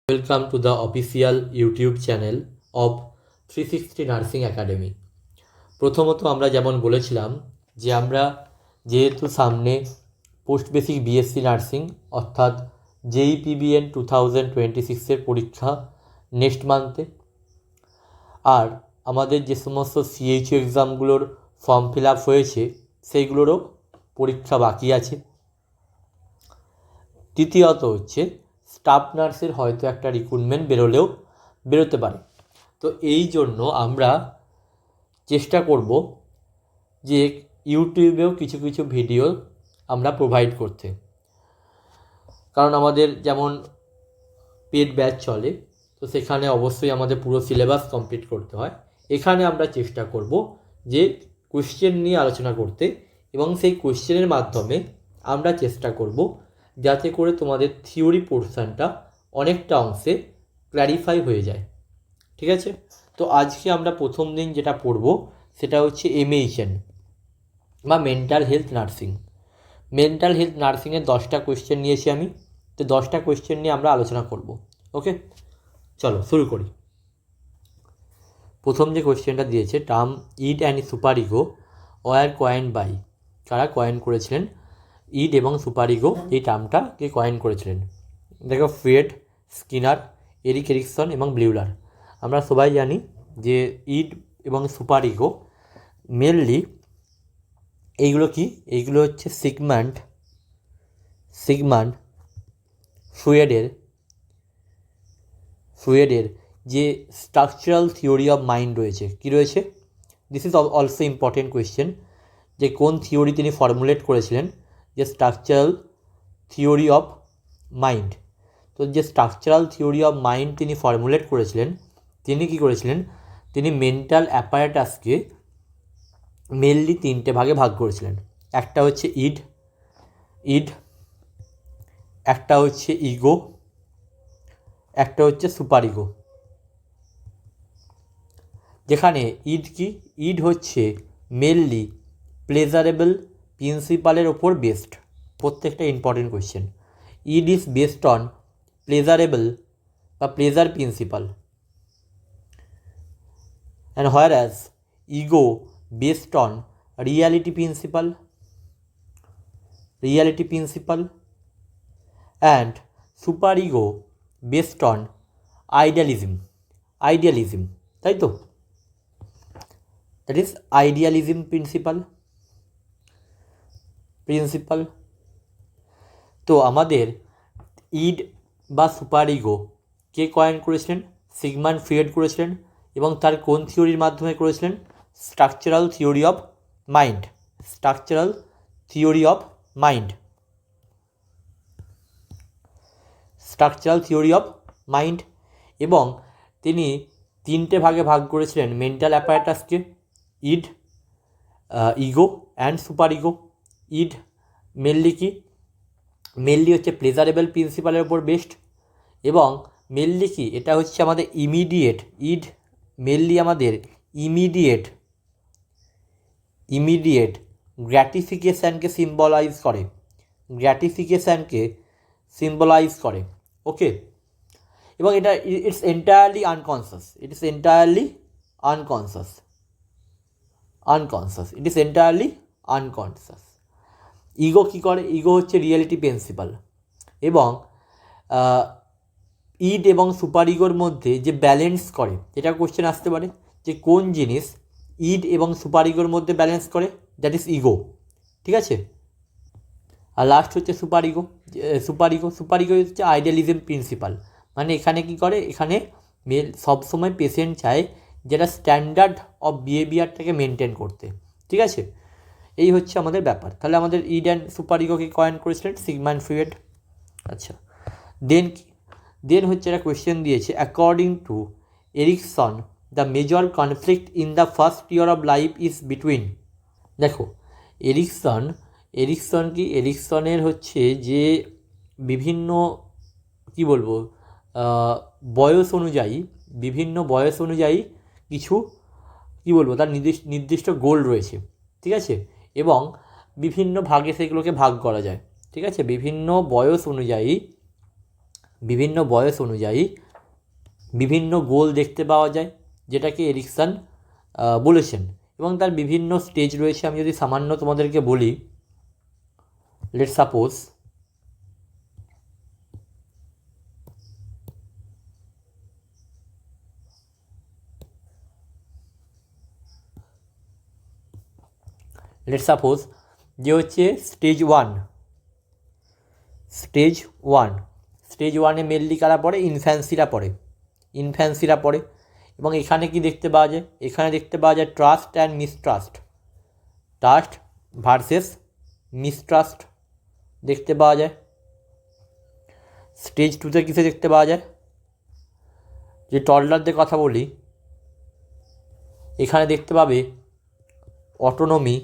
Welcome to the official YouTube channel of 360 Nursing Academy. প্রথমত আমরা যেমন বলেছিলাম যে আমরা যেহেতু সামনে পোস্ট বেসিক বিএসসি নার্সিং অর্থাৎ JEPBN 2026 পরীক্ষা নেক্সট মান্থে, আর আমাদের যে সমস্ত CHU এক্সামগুলোর ফর্ম ফিল আপ হয়েছে সেইগুলোরও পরীক্ষা বাকি আছে। তৃতীয়ত হচ্ছে স্টাফ নার্সের হয়তো একটা রিক্রুটমেন্ট বেরোতে পারে। তো এই জন্য আমরা চেষ্টা করব যে ইউটিউবেও কিছু কিছু ভিডিও আমরা প্রোভাইড করতে, কারণ আমাদের যেমন পেড ব্যাচ চলে, তো সেখানে অবশ্যই আমাদের পুরো সিলেবাস কমপ্লিট করতে হয়। এখানে আমরা চেষ্টা করব যে কোয়েশ্চেন নিয়ে আলোচনা করতে, এবং সেই কোয়েশ্চেনের মাধ্যমে আমরা চেষ্টা করব যাতে করে তোমাদের থিওরি পোর্শনটা অনেকটা অংশে ক্ল্যারিফাই হয়ে যায়। ঠিক আছে, তো আজকে আমরা প্রথম দিন যেটা পড়ব সেটা হচ্ছে MHN বা mental health nursing. Mental health নার্সিংয়ের 10টা কোয়েশ্চেন নিয়েছি আমি, তো 10টা কোয়েশ্চেন নিয়ে আমরা আলোচনা করব। ওকে, চলো শুরু করি। প্রথম যে কোয়েশ্চেনটা দিয়েছে, term id and super ego were coined by, কারা কয়েন করেছিলেন? ইড এবং সুপার ইগো এই টার্মটা কে কয়েন করেছিলেন? দেখো, ফ্রেড, স্কিনার, এরিক এরিকসন এবং ব্লিউলার। আমরা সবাই জানি যে ইড এবং সুপার ইগো মেনলি এইগুলো কি, এইগুলো হচ্ছে সিগমান্ড ফ্রয়েডের যে স্ট্রাকচারাল থিওরি অফ মাইন্ড রয়েছে, কি রয়েছে? This is also important question, যে কোন থিওরি তিনি ফর্মুলেট করেছিলেন, যে স্ট্রাকচারাল থিওরি অফ মাইন্ড। তো যে স্ট্রাকচারাল থিওরি অফ মাইন্ড তিনি ফর্মুলেট করেছিলেন, তিনি কি করেছিলেন? তিনি মেন্টাল অ্যাপারেটাসকে মেনলি 3টে ভাগে ভাগ করেছিলেন। একটা হচ্ছে ইড, একটা হচ্ছে ইগো, একটা হচ্ছে সুপার ইগো। যেখানে ইড হচ্ছে মেনলি প্লেজারেবল প্রিন্সিপালের ওপর বেসড। প্রত্যেকটা important question. Id is based on pleasurable বা pleasure principle, and whereas ego based on reality principle, and super ego based on idealism, তাই তো? That is idealism principle. তো আমাদের ইড বা সুপার ইগো কে কয়েন করেছিলেন? Sigmund Freud করেছিলেন, এবং তার কোন থিওরির মাধ্যমে করেছিলেন? Structural theory of mind. এবং তিনি 3টে ভাগে ভাগ করেছিলেন মেন্টাল অ্যাপারেটাসকে, id, ego and super ego. Id mainly হচ্ছে প্লেজারেবল প্রিন্সিপালের উপর বেসড, এবং মেনলি কি, এটা হচ্ছে আমাদের ইমিডিয়েট আমাদের ইমিডিয়েট গ্র্যাটিফিকেশানকে সিম্বলাইজ করে। ওকে, এবং এটা ইটস এন্টায়ারলি আনকনসাস। ইগো কী করে? ইগো হচ্ছে রিয়েলিটি প্রিন্সিপাল। এবং ইড এবং সুপার ইগোর মধ্যে যে ব্যালেন্স করে, এটা কোশ্চেন আসতে পারে যে কোন জিনিস ইড এবং সুপার ইগোর মধ্যে ব্যালেন্স করে, দ্যাট ইজ ইগো। ঠিক আছে, আর লাস্ট হচ্ছে সুপার ইগো হচ্ছে আইডিয়ালিজম প্রিন্সিপাল। মানে এখানে কি করে, এখানে সবসময় পেশেন্ট চায় যেটা স্ট্যান্ডার্ড অফ বিহেভিয়ারটাকে মেনটেন করতে। ঠিক আছে, এই হচ্ছে আমাদের ব্যাপার। তাহলে আমাদের ইড অ্যান্ড সুপার ইগোকে কয়েন করেছিলেন সিগমান্ড ফ্রয়েড। আচ্ছা, দেন হচ্ছে একটা কোয়েশ্চেন দিয়েছে, according to Erikson the major conflict in the first year of life is between. দেখো, এরিকসনের হচ্ছে যে বিভিন্ন বয়স অনুযায়ী কিছু তার নির্দিষ্ট গোল রয়েছে। ঠিক আছে, এবং বিভিন্ন ভাগে সেগুলোকে ভাগ করা যায়। ঠিক আছে, বিভিন্ন বয়স অনুযায়ী বিভিন্ন বয়স অনুযায়ী বিভিন্ন গোল দেখতে পাওয়া যায়, যেটাকে এরিকসন বলেছেন, এবং তার বিভিন্ন স্টেজ রয়েছে। আমি যদি সামান্য তোমাদেরকে বলি, লেটস সাপোজ যে হচ্ছে স্টেজ ওয়ান। স্টেজ ওয়ানে মেনলি কারা পড়ে? ইনফ্যান্সিরা পড়ে। এবং এখানে কি দেখতে পাওয়া যায়? এখানে দেখতে পাওয়া যায় trust and mistrust, trust versus mistrust দেখতে পাওয়া যায়। স্টেজ টুতে কিসে দেখতে পাওয়া যায়? যে টডলারদের কথা বলি, এখানে দেখতে পাবে অটোনমি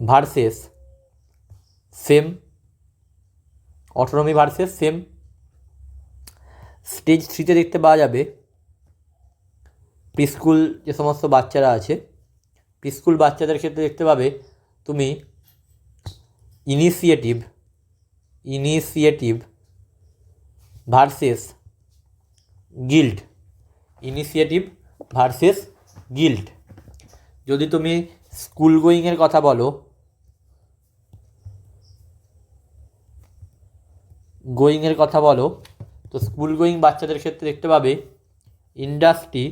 ভার্সেস সেম। স্টেজ থ্রিতে দেখতে পাওয়া যাবে প্রিস্কুল যে সমস্ত বাচ্চারা আছে, প্রিস্কুল বাচ্চাদের ক্ষেত্রে দেখতে পাবে তুমি ইনিশিয়েটিভ ভার্সেস গিল্ড। যদি তুমি স্কুল গোয়িংয়ের কথা বলো, তো স্কুল গোয়িং বাচ্চাদের ক্ষেত্রে দেখতে পাবে ইন্ডাস্ট্রি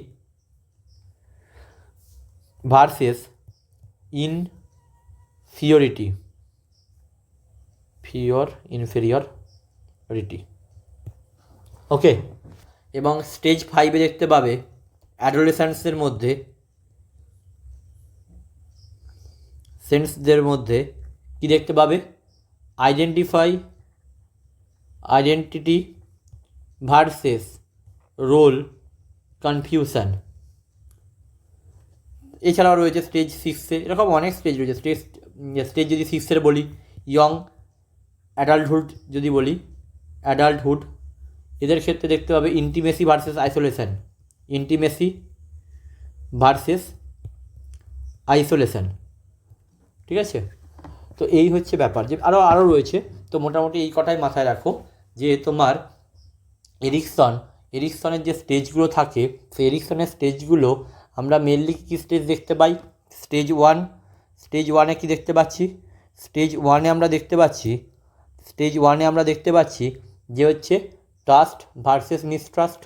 ভার্সেস ইনফেরিয়রিটি। ওকে, এবং স্টেজ ফাইভে দেখতে পাবে অ্যাডোলেসেন্সদের মধ্যে কি দেখতে পাবে? Identity versus role confusion. এছাড়াও রয়েছে স্টেজ সিক্সে, এরকম অনেক স্টেজ রয়েছে। স্টেজ যদি সিক্সের বলি, ইয়ং অ্যাডাল্টহুড, এদের ক্ষেত্রে দেখতে পাবে ইন্টিমেসি ভার্সেস আইসোলেশন। ঠিক আছে, তো এই হচ্ছে ব্যাপার। যে আরও রয়েছে, তো মোটামুটি এই কটাই মাথায় রাখো যে তোমার এরিকসনের যে স্টেজগুলো থাকে, সেই এরিকসনের স্টেজগুলো আমরা মেনলি কী স্টেজ দেখতে পাই? স্টেজ ওয়ানে কী দেখতে পাচ্ছি? স্টেজ ওয়ানে আমরা দেখতে পাচ্ছি যে হচ্ছে ট্রাস্ট ভার্সেস মিসট্রাস্ট।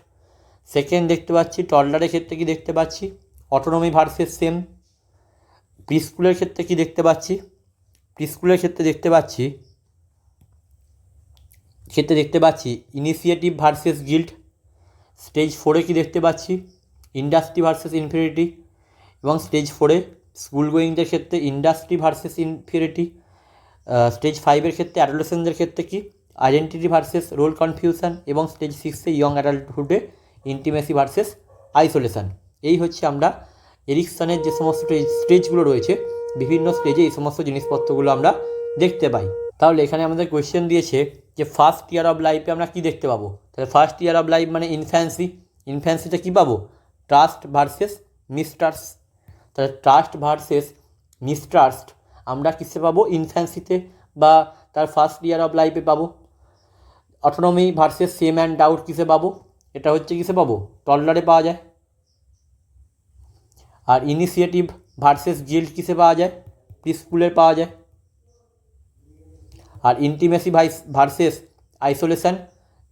সেকেন্ড দেখতে পাচ্ছি টডলারের ক্ষেত্রে কি দেখতে পাচ্ছি? Autonomy versus same. প্রিস্কুলের ক্ষেত্রে কি দেখতে পাচ্ছি? দেখতে পাচ্ছি ইনিশিয়েটিভ ভার্সেস গিল্ড। স্টেজ ফোরে কি দেখতে পাচ্ছি? Industry versus inferiority. এবং স্টেজ ফোরে স্কুল গোয়িংদের ক্ষেত্রে ইন্ডাস্ট্রি ভার্সেস ইনফিরিটি। স্টেজ ফাইভের ক্ষেত্রে অ্যাডোলেসেন্টদের ক্ষেত্রে কি? Identity versus role confusion. এবং স্টেজ সিক্সে ইয়ং অ্যাডাল্টহুডে ইন্টিমেসি ভার্সেস আইসোলেশন। এই হচ্ছে আমরা এরিকসনের যে সমস্ত স্টেজগুলো রয়েছে, বিভিন্ন স্টেজে এই সমস্ত জিনিসপত্রগুলো আমরা দেখতে পাই। তাহলে এখানে আমাদের কোয়েশ্চেন দিয়েছে যে ফার্স্ট ইয়ার অফ লাইফে আমরা কি দেখতে পাবো? তাহলে ফার্স্ট ইয়ার অফ লাইফ মানে ইনফ্যান্সিতে কী পাবো? Trust versus mistrust. তাহলে ট্রাস্ট ভার্সেস মিসট্রাস্ট আমরা কিসে পাবো? ইনফ্যান্সিতে বা তার ফার্স্ট ইয়ার অফ লাইফে পাবো। Autonomy versus same and doubt কিসে পাবো? এটা হচ্ছে কিসে পাবো? টডলারে পাওয়া যায়। আর ইনিশিয়েটিভ ভার্সেস গিল্ড কিসে পাওয়া যায়? প্রিস্কুলের পাওয়া যায়। আর ইন্টিমেসি ভার্সেস আইসোলেশন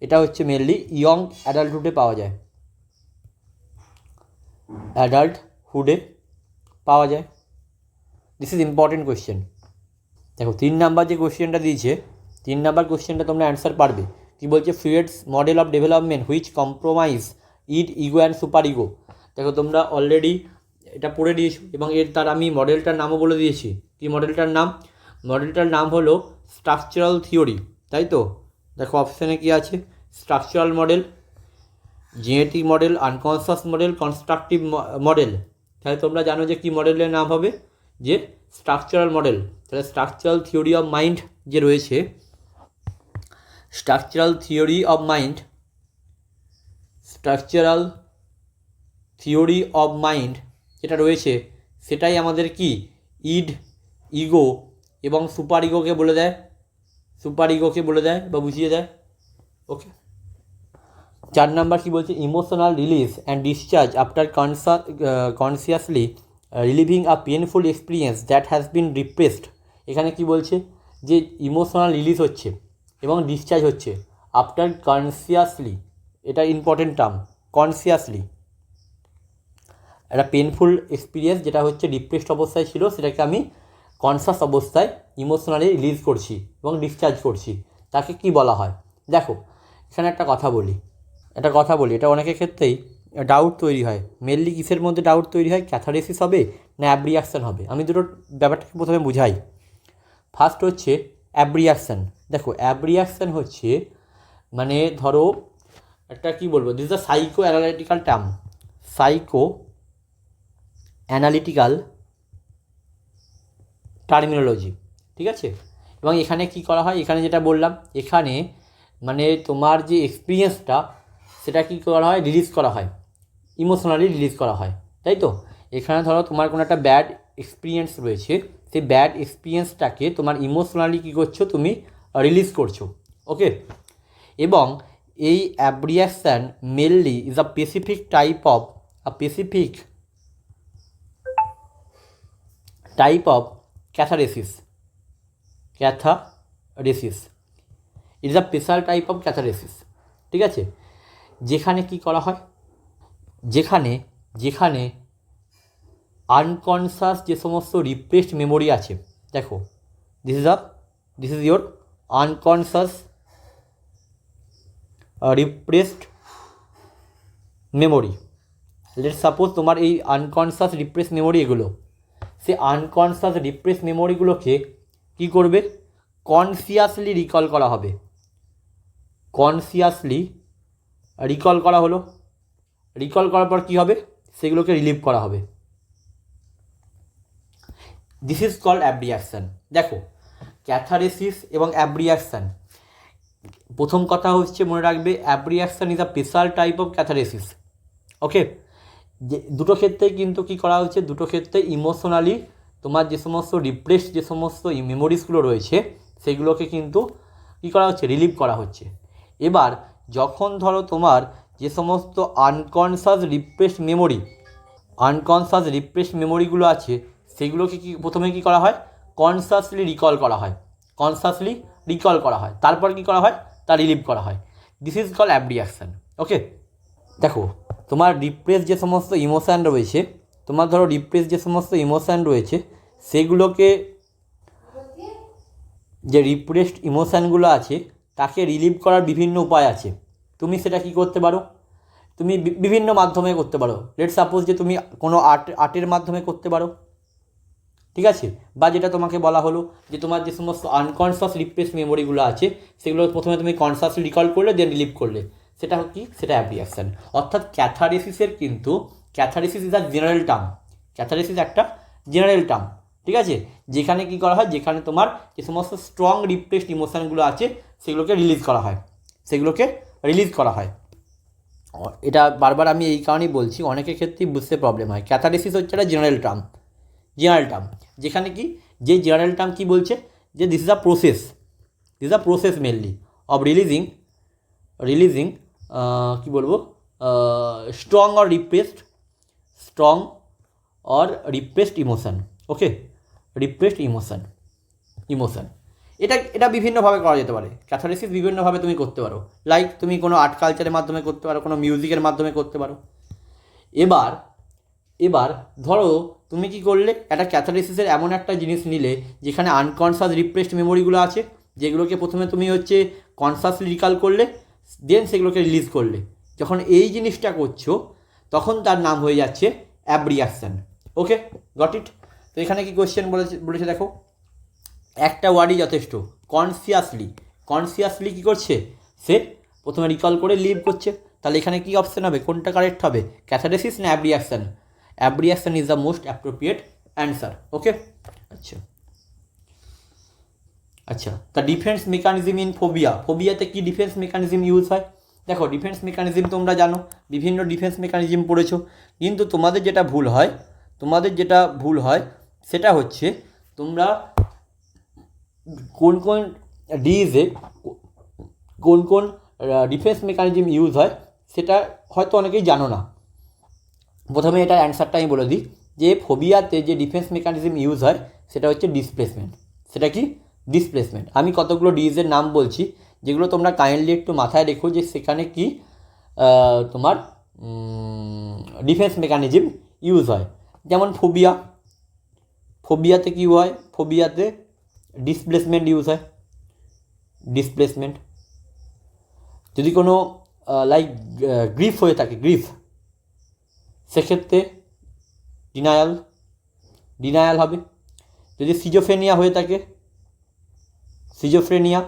এটা হচ্ছে মেনলি ইয়ং অ্যাডাল্টহুডে পাওয়া যায়। This is important question. দেখো 3 নাম্বার যে কোয়েশ্চেনটা দিয়েছে, 3 নাম্বার কোয়েশ্চেনটা তোমরা অ্যান্সার পারবে। কী বলছে? Freud's model of development which compromise ego and super ego. দেখো তোমরা অলরেডি এটা পড়ে দিয়েছো, এবং তার আমি মডেলটার নামও বলে দিয়েছি। কি মডেলটার নাম হলো স্ট্রাকচারাল থিওরি, তাই তো? দেখো অপশানে কি আছে? Structural model, genetic model, unconscious model, constructive model. তাহলে তোমরা জানো যে কি মডেলের নাম হবে? যে স্ট্রাকচারাল মডেল। তাহলে স্ট্রাকচারাল থিওরি অফ মাইন্ড যে রয়েছে, স্ট্রাকচারাল থিওরি অফ মাইন্ড যেটা রয়েছে, সেটাই আমাদের কি ইগো এবং সুপার ইগোকে বলে দেয় বা বুঝিয়ে দেয়। ওকে। 4 নাম্বার কী বলছে, emotional release and discharge after consciously relieving a painful experience that has been repressed. এখানে কি বলছে যে ইমোশনাল রিলিজ হচ্ছে এবং ডিসচার্জ হচ্ছে আফটার কনসিয়াসলি, এটা ইম্পর্টেন্ট টার্ম, কনসিয়াসলি একটা পেনফুল এক্সপিরিয়েন্স যেটা হচ্ছে ডিপ্রেসড অবস্থায় ছিল সেটাকে আমি কনসাস অবস্থায় ইমোশনালি রিলিজ করছি এবং ডিসচার্জ করছি, তাকে কি বলা হয়। দেখো এখানে একটা কথা বলি, এটা অনেকের ক্ষেত্রেই ডাউট তৈরি হয়। মেনলি কিসের মধ্যে ডাউট তৈরি হয়, ক্যাথারেসিস হবে না অ্যাব্রিয়াকশন হবে। আমি দুটো ব্যাপারটাকে প্রথমে বুঝাই। ফার্স্ট হচ্ছে অ্যাব্রিয়াকশন। দেখো অ্যাব্রিয়াকশন হচ্ছে মানে ধরো একটা কী বলবো, this is the psycho analytical term, psycho analytical terminology, ঠিক আছে। এবং এখানে কি করা হয়, এখানে যেটা বললাম, এখানে মানে তোমার যে এক্সপিরিয়েন্সটা সেটা কী করা হয়, রিলিজ করা হয়, ইমোশনালি রিলিজ করা হয়, তাই তো। এখানে ধরো তোমার কোনো একটা ব্যাড এক্সপিরিয়েন্স রয়েছে, সেই ব্যাড এক্সপিরিয়েন্সটাকে তোমার ইমোশনালি কী করছো, তুমি রিলিজ করছো, ওকে। এবং এই abreaction mainly is a specific type of catharsis. It is a special type of catharsis, ঠিক আছে। যেখানে কি করা হয়, যেখানে আনকনসাস যে সমস্ত রিপ্রেসড মেমোরি আছে, দেখো this is your unconscious repressed memory. Let's suppose তোমার এই আনকনসাস রিপ্রেস মেমোরি, এগুলো সেই আনকনসাস রিপ্রেস মেমোরিগুলোকে কী করবে, কনসিয়াসলি রিকল করা হবে। কনসিয়াসলি রিকল করা হলো, রিকল করার পর কী হবে, সেগুলোকে রিলিভ করা হবে। This is called abreaction. দেখো ক্যাথারেসিস এবং অ্যাব্রিয়াকশান, প্রথম কথা হচ্ছে মনে রাখবে, abreaction is a special type of catharsis, okay. যে দুটো ক্ষেত্রেই কিন্তু কী করা হচ্ছে, দুটো ক্ষেত্রে ইমোশনালি তোমার যে সমস্ত রিপ্রেসড যে সমস্ত মেমোরিজগুলো রয়েছে সেগুলোকে কিন্তু কী করা হচ্ছে, রিলিভ করা হচ্ছে। এবার যখন ধরো তোমার যে সমস্ত আনকনসাস রিপ্রেসড মেমোরিগুলো আছে সেগুলোকে কি প্রথমে কী করা হয়, কনসাসলি রিকল করা হয়, তারপর কী করা হয়, তা রিলিভ করা হয়। দিস ইজ কল্ড অ্যাব্রিয়াকশান, ওকে। দেখো তোমার রিপ্রেস যে সমস্ত ইমোশান রয়েছে, সেগুলোকে, যে রিপ্রেসড ইমোশানগুলো আছে তাকে রিলিভ করার বিভিন্ন উপায় আছে। তুমি সেটা কী করতে পারো, তুমি বিভিন্ন মাধ্যমে করতে পারো। লেট সাপোজ যে তুমি কোনো আর্টের মাধ্যমে করতে পারো, ঠিক আছে। বা যেটা তোমাকে বলা হলো যে তোমার যে সমস্ত আনকনসাস রিপ্রেস মেমোরিগুলো আছে সেগুলো প্রথমে তুমি কনসাসলি রিকল করলে, দেন রিলিভ করলে, সেটা কি, সেটা অ্যাব্রিয়াকশান। অর্থাৎ ক্যাথারেসিস ইজ আ জেনারেল টার্ম, ক্যাথারেসিস একটা জেনারেল টার্ম, ঠিক আছে। যেখানে কি করা হয়, যেখানে তোমার যে সমস্ত স্ট্রং রিপ্রেসড ইমোশানগুলো আছে সেগুলোকে রিলিজ করা হয়। এটা বারবার আমি এই কারণেই বলছি, অনেকের ক্ষেত্রেই বুঝতে প্রবলেম হয়। ক্যাথারেসিস হচ্ছে একটা জেনারেল টার্ম, যেখানে কি, যে জেনারেল টার্ম কি বলছে, যে this is a process mainly of releasing কী বলবো, strong or repressed emotion, okay. Repressed emotion এটা বিভিন্নভাবে করা যেতে পারে। ক্যাথারেসিস বিভিন্নভাবে তুমি করতে পারো, লাইক তুমি কোনো আর্ট কালচারের মাধ্যমে করতে পারো, কোনো মিউজিকের মাধ্যমে করতে পারো। এবার ধরো তুমি কি করলে, একটা ক্যাথারেসিসের এমন একটা জিনিস নিলে যেখানে আনকনসাস রিপ্রেসড মেমোরিগুলো আছে, যেগুলোকে প্রথমে তুমি হচ্ছে কনসাসলি রিকল করলে, দেন সেগুলোকে রিলিজ করলে। যখন এই জিনিসটা করছো তখন তার নাম হয়ে যাচ্ছে অ্যাব্রিয়াকশান, ওকে, গট ইট। তো এখানে কি কোয়েশ্চেন বলেছে দেখো, একটা ওয়ার্ডই যথেষ্ট, কনসিয়াসলি কী করছে, সে প্রথমে রিকল করে লিভ করছে। তাহলে এখানে কি অপশান হবে, কোনটা কারেক্ট হবে, ক্যাথারেসিস না abreaction? Abreaction is the most appropriate answer, okay. আচ্ছা দ্য ডিফেন্স মেকানিজম ইন ফোবিয়াতে কি ডিফেন্স মেকানিজম ইউজ হয়? দেখো ডিফেন্স মেকানিজম তোমরা জানো, বিভিন্ন ডিফেন্স মেকানিজম পড়েছো, কিন্তু তোমাদের যেটা ভুল হয় সেটা হচ্ছে তোমরা কোন ডিজিজে কোন ডিফেন্স মেকানিজম ইউজ হয় সেটা হয়তো অনেকেই জানো না। প্রথমে এটার অ্যান্সারটা আমি বলে দিই যে ফোবিয়াতে যে ডিফেন্স মেকানিজম ইউজ হয় সেটা হচ্ছে ডিসপ্লেসমেন্ট। সেটা কি? ডিসপ্লেসমেন্ট। আমি কতগুলো ডিজিজের নাম বলছি যেগুলো তোমরা কাইন্ডলি একটু মাথায় রেখো যে সেখানে কি তোমার ডিফেন্স মেকানিজম ইউজ হয়। যেমন ফোবিয়া, ফোবিয়াতে কী হয়? ফোবিয়াতে ডিসপ্লেসমেন্ট ইউজ হয়। ডিসপ্লেসমেন্ট। যদি কোনো লাইক গ্রিফ হয়ে থাকে, গ্রিফ, সেক্ষেত্রে ডিনায়াল হবে। যদি সিজোফ্রেনিয়া হয়ে থাকে, সিজোফ্রেনিয়া,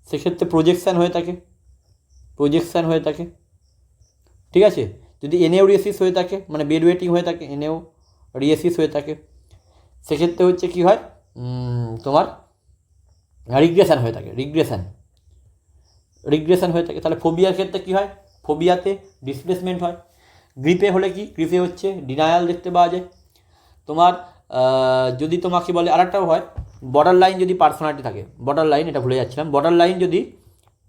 সেক্ষেত্রে প্রজেকশান হয়ে থাকে। ঠিক আছে? যদি এনেওরিয়াসিস হয়ে থাকে, মানে বেড ওয়েটিং হয়ে থাকে, এনেওরিয়াসিস হয়ে থাকে, সেক্ষেত্রে হচ্ছে কী হয়? তোমার রিগ্রেশন হয়ে থাকে, রিগ্রেশন হয়ে থাকে। তাহলে ফোবিয়ার ক্ষেত্রে কী হয়? ফোবিয়াতে ডিসপ্লেসমেন্ট হয়। গ্রিপে হলে কি? গ্রিপে হচ্ছে ডিনায়াল দেখতে পাওয়া যায়। তোমার যদি তোমাকে বলে আরেকটাও হয়, বর্ডার লাইন যদি পার্সোনালিটি থাকে, বর্ডার লাইন, এটা ভুলে যাচ্ছিলাম, বর্ডার লাইন যদি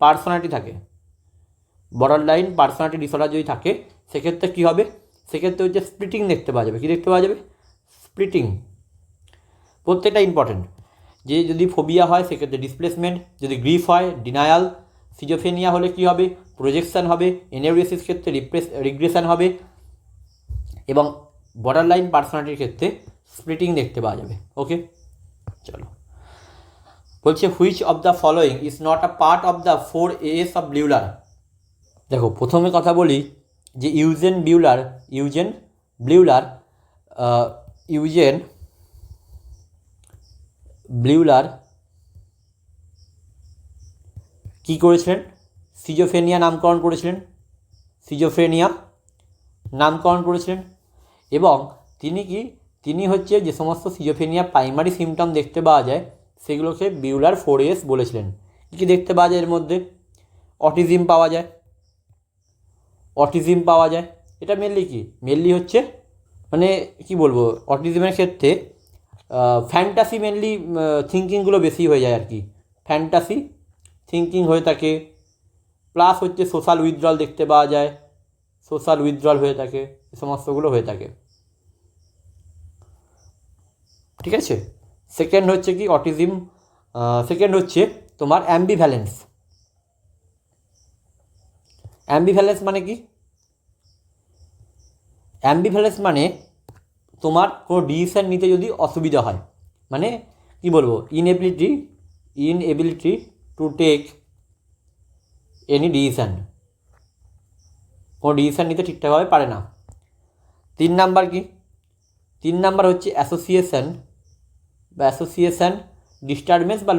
পার্সোনালিটি থাকে, বর্ডার লাইন পার্সোনালিটি ডিসঅর্ডার যদি থাকে, সেক্ষেত্রে কী হবে? সেক্ষেত্রে হচ্ছে স্প্লিটিং দেখতে পাওয়া যাবে। কী দেখতে পাওয়া যাবে? স্প্লিটিং। প্রত্যেকটা ইম্পর্টেন্ট। যে যদি ফোবিয়া হয় সেক্ষেত্রে ডিসপ্লেসমেন্ট, যদি গ্রিফ হয় ডিনায়াল, সিজোফ্রেনিয়া হলে কী হবে? প্রজেকশান হবে, এনেওরিয়াসিস ক্ষেত্রে রিগ্রেশন হবে, এবং বর্ডার লাইন পার্সোনালিটির ক্ষেত্রে স্প্লিটিং দেখতে পাওয়া যাবে। ওকে, চলো। বলছে which of the following is not a part of the 4 A's of Bleuler. দেখো, প্রথমে কথা বলি যে ইউজেন ব্লিউলার কী করেছিলেন? সিজোফ্রেনিয়া নামকরণ করেছিলেন। এবং তিনি হচ্ছে যে সমস্ত সিজোফ্রেনিয়া প্রাইমারি সিমটম দেখতে পাওয়া যায় সেগুলোকে বিউলার 4As বলেছিলেন। কী দেখতে পাওয়া যায় এর মধ্যে? অটিজম পাওয়া যায়। এটা মেনলি হচ্ছে মানে কি বলবো, অটিজমের ক্ষেত্রে ফ্যান্টাসি মেনলি থিঙ্কিংগুলো বেশি হয়ে যায় আর কি, ফ্যান্টাসি থিঙ্কিং হয়ে থাকে। প্লাস হচ্ছে সোশ্যাল উইথড্রল দেখতে পাওয়া যায়, হয়ে থাকে, এই সমস্তগুলো হয়ে থাকে। ঠিক আছে? সেকেন্ড হচ্ছে কি অটিজম, সেকেন্ড হচ্ছে তোমার অ্যাম্বিভ্যালেন্স মানে কি? অ্যাম্বিভ্যালেন্স মানে তোমার কোনো ডিসিশন নিতে যদি অসুবিধা হয়, মানে কি বলবো, inability to take any decision, কোনো ডিসিশন নিতে ঠিকঠাকভাবে পারে না। 3 নাম্বার কি? 3 নাম্বার হচ্ছে অ্যাসোসিয়েশন ডিস্টারবেন্স বা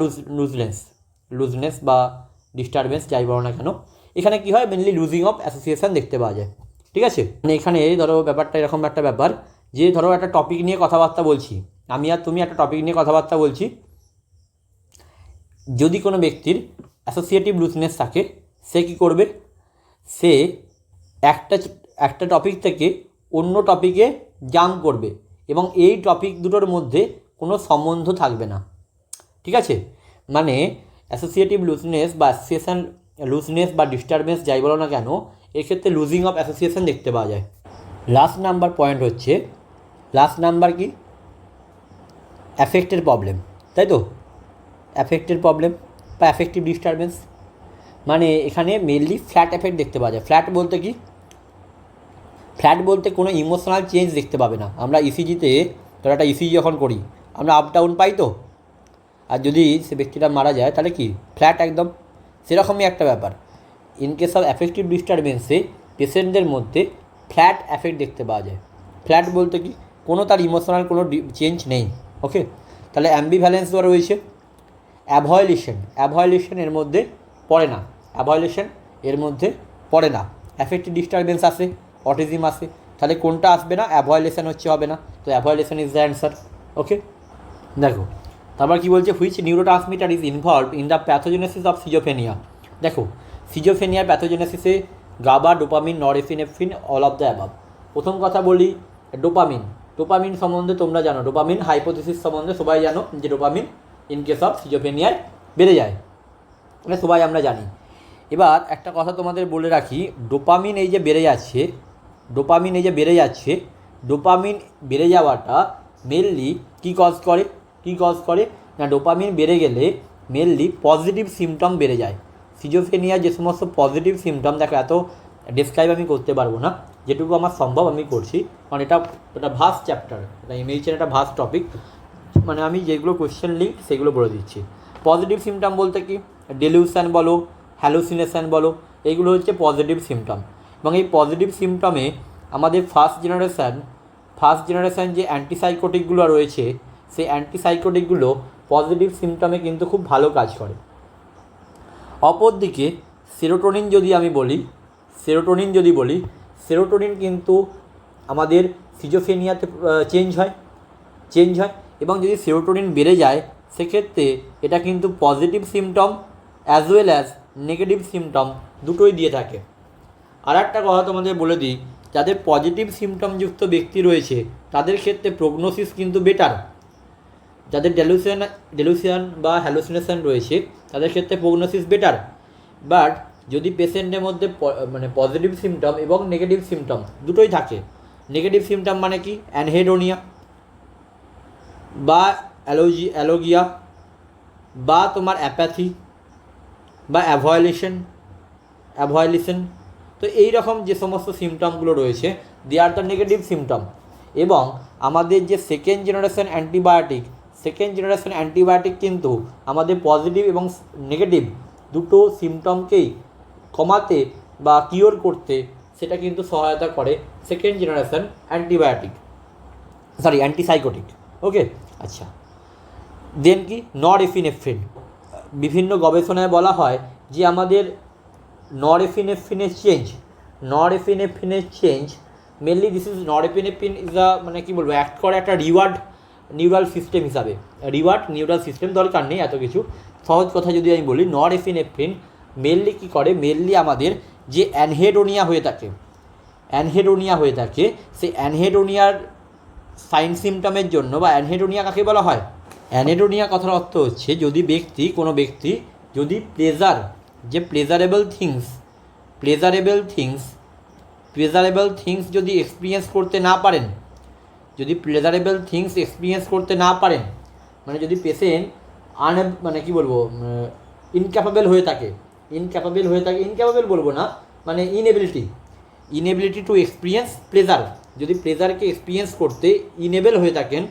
লুজনেস বা ডিস্টারবেন্স, যাই বলো না কেন, এখানে কী হয়? মেনলি লুজিং অফ অ্যাসোসিয়েশন দেখতে পাওয়া যায়। ঠিক আছে? মানে এখানে ধরো ব্যাপারটা এরকম একটা ব্যাপার যে ধরো একটা টপিক নিয়ে কথাবার্তা বলছি, আমি আর তুমি একটা টপিক নিয়ে কথাবার্তা বলছি, যদি কোনো ব্যক্তির অ্যাসোসিয়েটিভ লুজনেস থাকে, সে কী করবে? সে একটা টপিক থেকে অন্য টপিকে জাম্প করবে এবং এই টপিক দুটোর মধ্যে কোনো সম্বন্ধ থাকবে না। ঠিক আছে? মানে অ্যাসোসিয়েটিভ লুজনেস বা অ্যাসোসিয়েশন লুজনেস বা ডিস্টারবেন্স, যাই বলো না কেন, এক্ষেত্রে লুজিং অফ অ্যাসোসিয়েশন দেখতে পাওয়া যায়। লাস্ট নাম্বার কি? অ্যাফেক্টের প্রবলেম, তাই তো? অ্যাফেক্টের প্রবলেম বা অ্যাফেক্টিভ ডিস্টারবেন্স, মানে এখানে মেনলি ফ্ল্যাট এফেক্ট দেখতে পাওয়া যায়। ফ্ল্যাট বলতে কোনো ইমোশনাল চেঞ্জ দেখতে পাবে না। আমরা ইসিজিতে ধরো একটা ইসিজি যখন করি, আমরা আপ ডাউন পাই তো, আর যদি সে ব্যক্তিটা মারা যায় তাহলে কি ফ্ল্যাট একদম, সেরকমই একটা ব্যাপার। ইন কেস অফ অ্যাফেক্টিভ ডিস্টারবেন্সে পেশেন্টদের মধ্যে ফ্ল্যাট এফেক্ট দেখতে পাওয়া যায়। ফ্ল্যাট বলতে কি কোনো তার ইমোশনাল কোনো চেঞ্জ নেই। ওকে, তাহলে অ্যাম্বিভ্যালেন্স দেওয়া রয়েছে। অ্যাভয়েলেশন এর মধ্যে পড়ে না। অ্যাফেক্টিভ ডিস্টারবেন্স আসে, অটিজম আসে, তাহলে কোনটা আসবে না? অ্যাভয়েলেশন হবে না। তো avolition is the answer. Okay, দেখো তারপর কী বলছে, which neurotransmitter is involve in the pathogenesis of schizophrenia. দেখো, সিজোফ্রেনিয়ার প্যাথোজেনেসিসে GABA, dopamine, norepinephrine, all of the above. প্রথম কথা বলি ডোপামিন সম্বন্ধে তোমরা জানো, ডোপামিন হাইপোথিসিস সম্বন্ধে সবাই জানো যে ডোপামিন ইন কেস অফ সিজোফ্রেনিয়ায় বেড়ে যায়, মানে সবাই আমরা জানি। এবার একটা কথা তোমাদের বলে রাখি, ডোপামিন এই যে বেড়ে যাচ্ছে, ডোপামিন বেড়ে যাওয়াটা মেনলি কী কজ করে না, ডোপামিন বেড়ে গেলে মেনলি পজিটিভ সিমটম বেড়ে যায়। সিজোফ্রেনিয়া যে সমস্ত পজিটিভ সিমটম, দেখো এত ডেসক্রাইব আমি করতে পারবো না, যেটুকু আমার সম্ভব আমি করছি, কারণ এটা ভাস্ট চ্যাপ্টার, এটা এমএইচের একটা ভাস্ট টপিক, মানে আমি যেগুলো কোয়েশ্চেন লিঙ্ক সেগুলো বলে দিচ্ছি। পজিটিভ সিমটম বলতে কি, ডেলিউশন বলো, হ্যালুসিনেশন বলো, এইগুলো হচ্ছে পজিটিভ সিমটম। এবং এই পজিটিভ সিমটমে আমাদের ফার্স্ট জেনারেশান যে অ্যান্টিসাইকোটিকগুলো রয়েছে, সেই অ্যান্টিসাইকোটিকগুলো পজিটিভ সিমটমে কিন্তু খুব ভালো কাজ করে। অপরদিকে সেরোটোনিন যদি বলি, সেরোটোনিন কিন্তু আমাদের সিজোফ্রেনিয়াতে চেঞ্জ হয়, এবং যদি সেরোটোনিন বেড়ে যায় সেক্ষেত্রে এটা কিন্তু positive symptom as well as negative symptom দুটোই দিয়ে থাকে। আর একটা কথা তোমাদের বলে দিই, যাদের পজিটিভ সিমটমযুক্ত ব্যক্তি রয়েছে তাদের ক্ষেত্রে প্রগনোসিস কিন্তু বেটার। যাদের ডেলুশন বা হ্যালুসিনেশন রয়েছে তাদের ক্ষেত্রে প্রগনোসিস বেটার। বাট যদি পেশেন্টের মধ্যে মানে পজিটিভ সিমটম এবং নেগেটিভ সিমটম দুটোই থাকে, নেগেটিভ সিমটম মানে কি, অ্যানহেডোনিয়া বা অ্যালোগিয়া বা তোমার অ্যাপ্যাথি বা অ্যাভয়েলিশন, তো এই রকম যে সমস্ত সিমটমগুলো রয়েছে দে আর দ্য নেগেটিভ সিমটম। এবং আমাদের যে সেকেন্ড জেনারেশন অ্যান্টিবায়োটিক কিন্তু আমাদের পজিটিভ এবং নেগেটিভ দুটো সিমটমকেই কমাতে বা কিওর করতে সেটা কিন্তু সহায়তা করে সেকেন্ড জেনারেশন অ্যান্টিসাইকোটিক। ওকে, আচ্ছা, দেন কি নরএপিনেফ্রিন। বিভিন্ন গবেষণায় বলা হয় যে আমাদের নরএপিনেফ্রিনের চেঞ্জ মেনলি নরএপিনেফ্রিন ইজ মানে কী বলবো, অ্যাক্ট করে একটা রিওয়ার্ড নিউরাল সিস্টেম হিসাবে। দরকার নেই এত কিছু, সহজ কথা যদি আমি বলি, নরএপিনেফ্রিন মেনলি কী করে, মেনলি আমাদের যে অ্যানহেডোনিয়া হয়ে থাকে সেই অ্যানহেডোনিয়ার সাইন সিমটমের জন্য, বা অ্যানহেডোনিয়া কাকে বলা হয়, অ্যানহেডোনিয়া কথার অর্থ হচ্ছে কোনো ব্যক্তি যদি প্লেজারেবল থিংস যদি এক্সপিরিয়েন্স করতে না পারেন, মানে যদি পেশেন্ট মানে কি বলবো, ইনক্যাপাবেল হয়ে থাকে, ইনক্যাপাবেল বলবো না, মানে ইনএবিলিটি টু এক্সপিরিয়েন্স প্লেজার, যদি প্লেজারকে এক্সপিরিয়েন্স করতে ইনেবল হয়ে থাকেন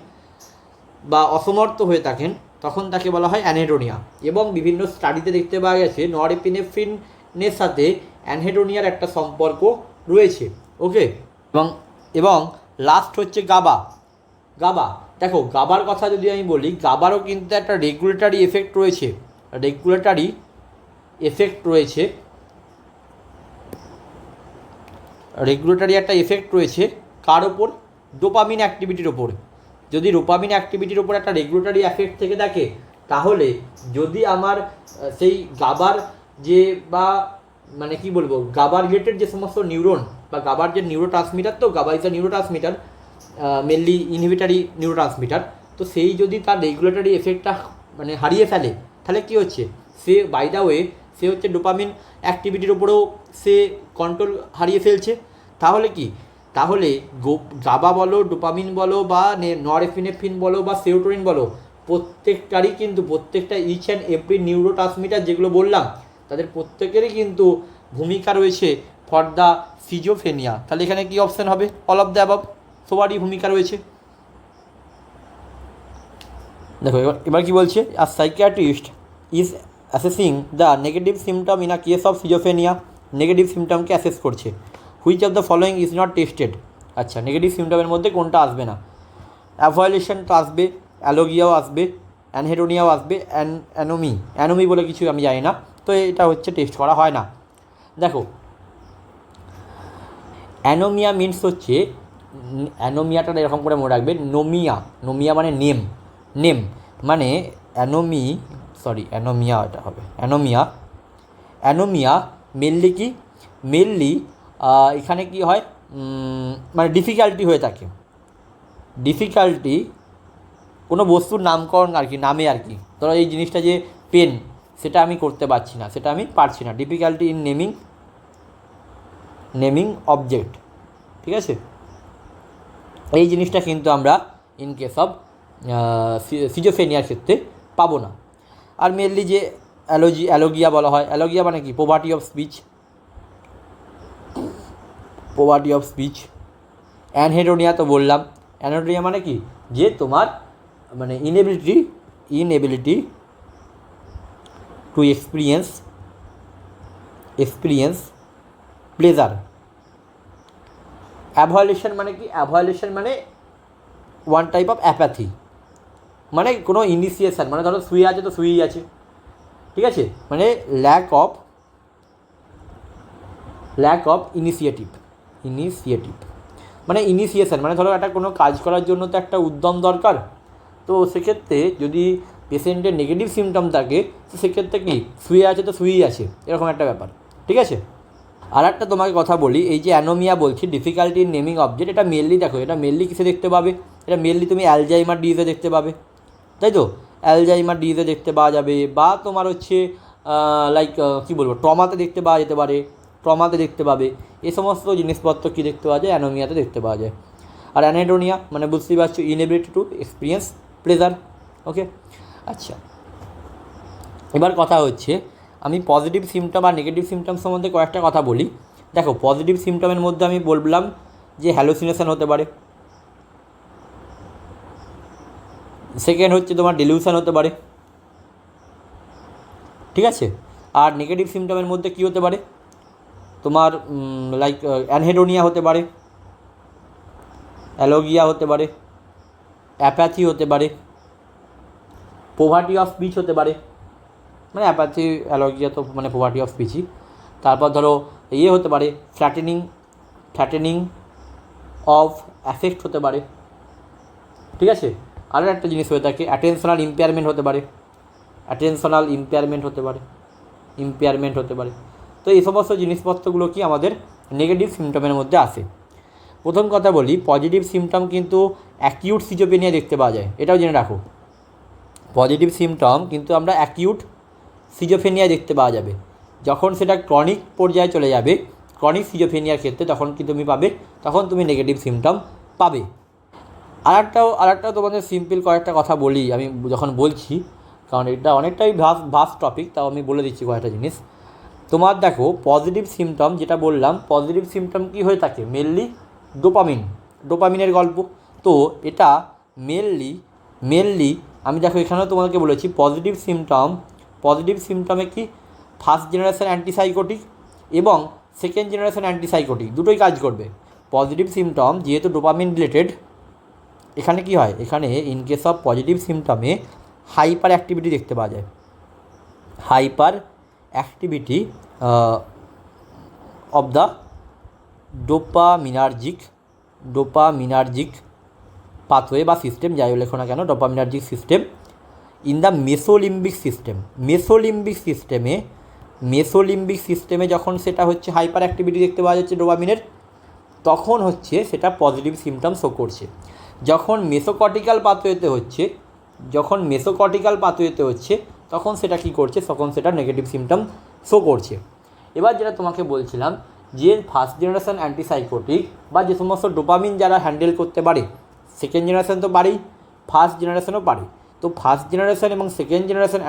বা অসমর্থ হয়ে থাকেন, তখন তাকে বলা হয় অ্যানহেডোনিয়া। এবং বিভিন্ন স্টাডিতে দেখতে পাওয়া গেছে নরএপিনেফ্রিনের সাথে অ্যানহেডোনিয়ার একটা সম্পর্ক রয়েছে। ওকে, এবং লাস্ট হচ্ছে গাবা। দেখো, গাবার কথা যদি আমি বলি, গাবারও কিন্তু একটা রেগুলেটরি এফেক্ট রয়েছে, কার ওপর, ডোপামিন অ্যাক্টিভিটির ওপর। যদি ডোপামিন অ্যাক্টিভিটির ওপর একটা রেগুলেটরি এফেক্ট থেকে থাকে, তাহলে যদি আমার সেই গাবার যে বা মানে কি বলবো, গাবার রিলেটেড যে সমস্ত নিউরন বা গাবার যে নিউরোট্রান্সমিটার, তো GABA is a neurotransmitter, mainly inhibitory neurotransmitter, তো সেই যদি তার রেগুলেটরি এফেক্টটা মানে হারিয়ে ফেলে, তাহলে কী হচ্ছে, সে বাই দ্য ওয়ে সে হচ্ছে ডোপামিন অ্যাক্টিভিটির ওপরেও সে কন্ট্রোল হারিয়ে ফেলছে। তাহলে গাবা বলো, ডোপামিন বলো, বা নরএপিনেফ্রিন বলো, বা সেরোটোনিন বলো, প্রত্যেকটা ইচ অ্যান্ড এভরি নিউরোট্রান্সমিটার যেগুলো বললাম, তাদের প্রত্যেকেরই কিন্তু ভূমিকা রয়েছে ফর দ্য সিজোফ্রেনিয়া। তাহলে এখানে কি অপশান হবে, অল অফ দ্য অ্যাবভ, সবারই ভূমিকা রয়েছে। দেখো এবার কি বলছে, a psychiatrist is assessing the negative symptom in a case of schizophrenia, negative সিমটমকে অ্যাসেস করছে। Which of the following is not tested. আচ্ছা, নেগেটিভ সিমটমের মধ্যে কোনটা আসবে না, অ্যাভয়েলেশন তো আসবে, অ্যালোগিয়াও আসবে, অ্যানহেডোনিয়াও আসবে, অ্যানোমি বলে কিছু আমি জানি না, তো এটা হচ্ছে টেস্ট করা হয় না। দেখো, অ্যানোমিয়া মিনস হচ্ছে, অ্যানোমিয়াটা এরকম করে মনে রাখবে, নোমিয়া মানে নেম মানে অ্যানোমিয়া এটা হবে, অ্যানোমিয়া মেনলি এখানে কি হয়, মানে ডিফিকাল্টি হয়ে থাকে, কোনো বস্তুর নামকরণ আর কি, নামে আর কি। ধরো এই জিনিসটা যে পেন সেটা আমি করতে পারছি না, সেটা আমি পারছি না। ডিফিকাল্টি ইন নেমিং অবজেক্ট, ঠিক আছে? এই জিনিসটা কিন্তু আমরা ইন কেস অফ সিজোফ্রেনিয়ার ক্ষেত্রে পাবো না। আর মেনলি যে অ্যালোগিয়া বলা হয়, অ্যালোগিয়া মানে কি? Poverty of speech. অ্যানহেডোনিয়া তো বললাম, অ্যানহেডোনিয়া মানে কি? যে তোমার মানে ইনএবিলিটি টু এক্সপিরিয়েন্স প্লেজার। অ্যাভয়েলেশন মানে কি? অ্যাভয়েলেশন মানে ওয়ান টাইপ অফ অ্যাপ্যাথি, মানে কোনো ইনিশিয়েশান, মানে ধরো সুই আছে তো সুই আছে, ঠিক আছে? মানে ল্যাক অফ ইনিশিয়েটিভ মানে ইনিশিয়েশান, মানে ধরো একটা কোনো কাজ করার জন্য তো একটা উদ্যম দরকার। তো সেক্ষেত্রে যদি পেশেন্টের নেগেটিভ সিমটম থাকে, তো সেক্ষেত্রে কি সুই আছে তো সুই আছে, এরকম একটা ব্যাপার, ঠিক আছে? আর একটা তোমাকে কথা বলি, এই যে অ্যানোমিয়া বলছি, ডিফিকাল্টি ইন নেমিং অবজেক্ট, এটা মেনলি দেখো, এটা মেনলি কিসে দেখতে পাবে? এটা মেনলি তুমি অ্যালজাইমার ডিজিজে দেখতে পাবে, তাই তো? অ্যালজাইমার ডিজিজে দেখতে পাওয়া যাবে, বা তোমার হচ্ছে লাইক কী বলবো, ট্রমাতে দেখতে পাওয়া যেতে পারে, দেখতে পাবে। এই সমস্ত জিনিসপত্র কী দেখতে পাওয়া যায়? অ্যানোমিয়াতে দেখতে পাওয়া যায়। আর অ্যানেডোনিয়া মানে বুঝতেই পারছো, ইনএবিলিটি টু এক্সপিরিয়েন্স প্লেজার। ওকে, আচ্ছা, এবার কথা হচ্ছে আমি পজিটিভ সিমটম আর নেগেটিভ সিমটম সম্বন্ধে কয়েকটা কথা বলি। দেখো, পজিটিভ সিমটমের মধ্যে আমি বললাম যে হ্যালুসিনেশন হতে পারে, সেকেন্ড হচ্ছে তোমার ডিলিউশন হতে পারে, ঠিক আছে? আর নেগেটিভ সিমটমের মধ্যে কী হতে পারে? তোমার লাইক অ্যানহেডোনিয়া হতে পারে, অ্যালোগিয়া হতে পারে, অ্যাপ্যাথি হতে পারে, পোভার্টি অফ স্পিচ হতে পারে, মানে অ্যাপ্যাথি অ্যালোগিয়া তো মানে পোভার্টি অফ স্পিচই। তারপর ধরো ইয়ে হতে পারে, ফ্ল্যাটেনিং অফ অ্যাফেক্ট হতে পারে, ঠিক আছে? আরও একটা জিনিস হয়ে থাকে, অ্যাটেনশনাল ইম্পেয়ারমেন্ট হতে পারে। তো এই সমস্ত জিনিসপত্রগুলো কি আমাদের নেগেটিভ সিমটমের মধ্যে আসে। প্রথম কথা বলি, পজিটিভ সিমটম কিন্তু অ্যাকিউট সিজোফ্রেনিয়া দেখতে পাওয়া যায়, এটাও জেনে রাখো। পজিটিভ সিমটম কিন্তু আমরা অ্যাকিউট সিজোফ্রেনিয়া দেখতে পাওয়া যাবে। যখন সেটা ক্রনিক পর্যায়ে চলে যাবে, ক্রনিক সিজোফ্রেনিয়ার ক্ষেত্রে, তখন কি তুমি পাবে? তখন তুমি নেগেটিভ সিমটম পাবে। আরেকটাও তোমাদের সিম্পল কয়েকটা কথা বলি আমি যখন বলছি, কারণ এটা অনেকটাই ভাস্ট টপিক, তাও আমি বলে দিচ্ছি কয়েকটা জিনিস। তোমার দেখো, পজিটিভ সিমটম যেটা বললাম, পজিটিভ সিমটম কী হয়ে থাকে? মেনলি ডোপামিনের গল্প। তো এটা মেনলি আমি দেখো এখানেও তোমাদেরকে বলেছি, পজিটিভ সিমটমে কি ফার্স্ট জেনারেশন অ্যান্টিসাইকোটিক এবং সেকেন্ড জেনারেশন অ্যান্টিসাইকোটিক দুটোই কাজ করবে। পজিটিভ সিমটম যেহেতু ডোপামিন রিলেটেড, এখানে কি হয়? এখানে ইন কেস অফ পজিটিভ সিমটমে হাইপার অ্যাক্টিভিটি দেখতে পাওয়া যায়, hyperactivity of the dopaminergic pathway বা সিস্টেম, যাই লেখো না কেন, dopaminergic system in the mesolimbic সিস্টেমে যখন সেটা হচ্ছে হাইপার অ্যাক্টিভিটি দেখতে পাওয়া যাচ্ছে ডোপামিনের, তখন হচ্ছে সেটা পজিটিভ সিমটম শো করছে। যখন মেসোকর্টিক্যাল পাথওয়েতে হচ্ছে তখন সেটা কী করছে? তখন সেটা নেগেটিভ সিমটম শো করছে। এবার যেটা তোমাকে বলছিলাম, যে ফার্স্ট জেনারেশন অ্যান্টিসাইকোটিক বা যে সমস্ত ডোপামিন যারা হ্যান্ডেল করতে পারে, সেকেন্ড জেনারেশন তো পারেই, ফার্স্ট জেনারেশনও পারে। তো ফার্স্ট জেনারেশন এবং সেকেন্ড জেনারেশন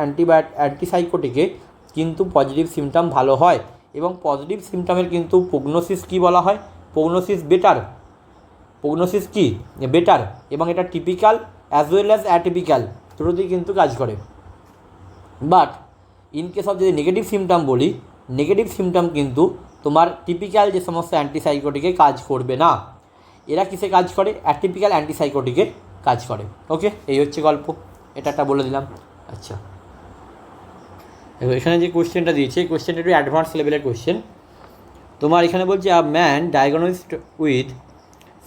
অ্যান্টিসাইকোটিকে কিন্তু পজিটিভ সিমটম ভালো হয়, এবং পজিটিভ সিমটমের কিন্তু প্রগনোসিস কী বলা হয়? প্রগনোসিস বেটার, এবং এটা typical as well as atypical দুটোতেই কিন্তু কাজ করে। বাট ইন কেস অফ যদি নেগেটিভ সিমটম বলি, নেগেটিভ সিমটম কিন্তু তোমার টিপিক্যাল যে সমস্ত অ্যান্টিসাইকোটিকে কাজ করবে না, এরা কিসে কাজ করে? অ্যাটিপিক্যাল অ্যান্টিসাইকোটিকে কাজ করে। ওকে, এই হচ্ছে গল্প, এটা একটা বলে দিলাম। আচ্ছা, এখানে যে কোয়েশ্চেনটা দিয়েছে, এই কোয়েশ্চেনটা একটু অ্যাডভান্স লেভেলের কোয়েশ্চেন। তোমার এখানে বলছে, a man diagnosed with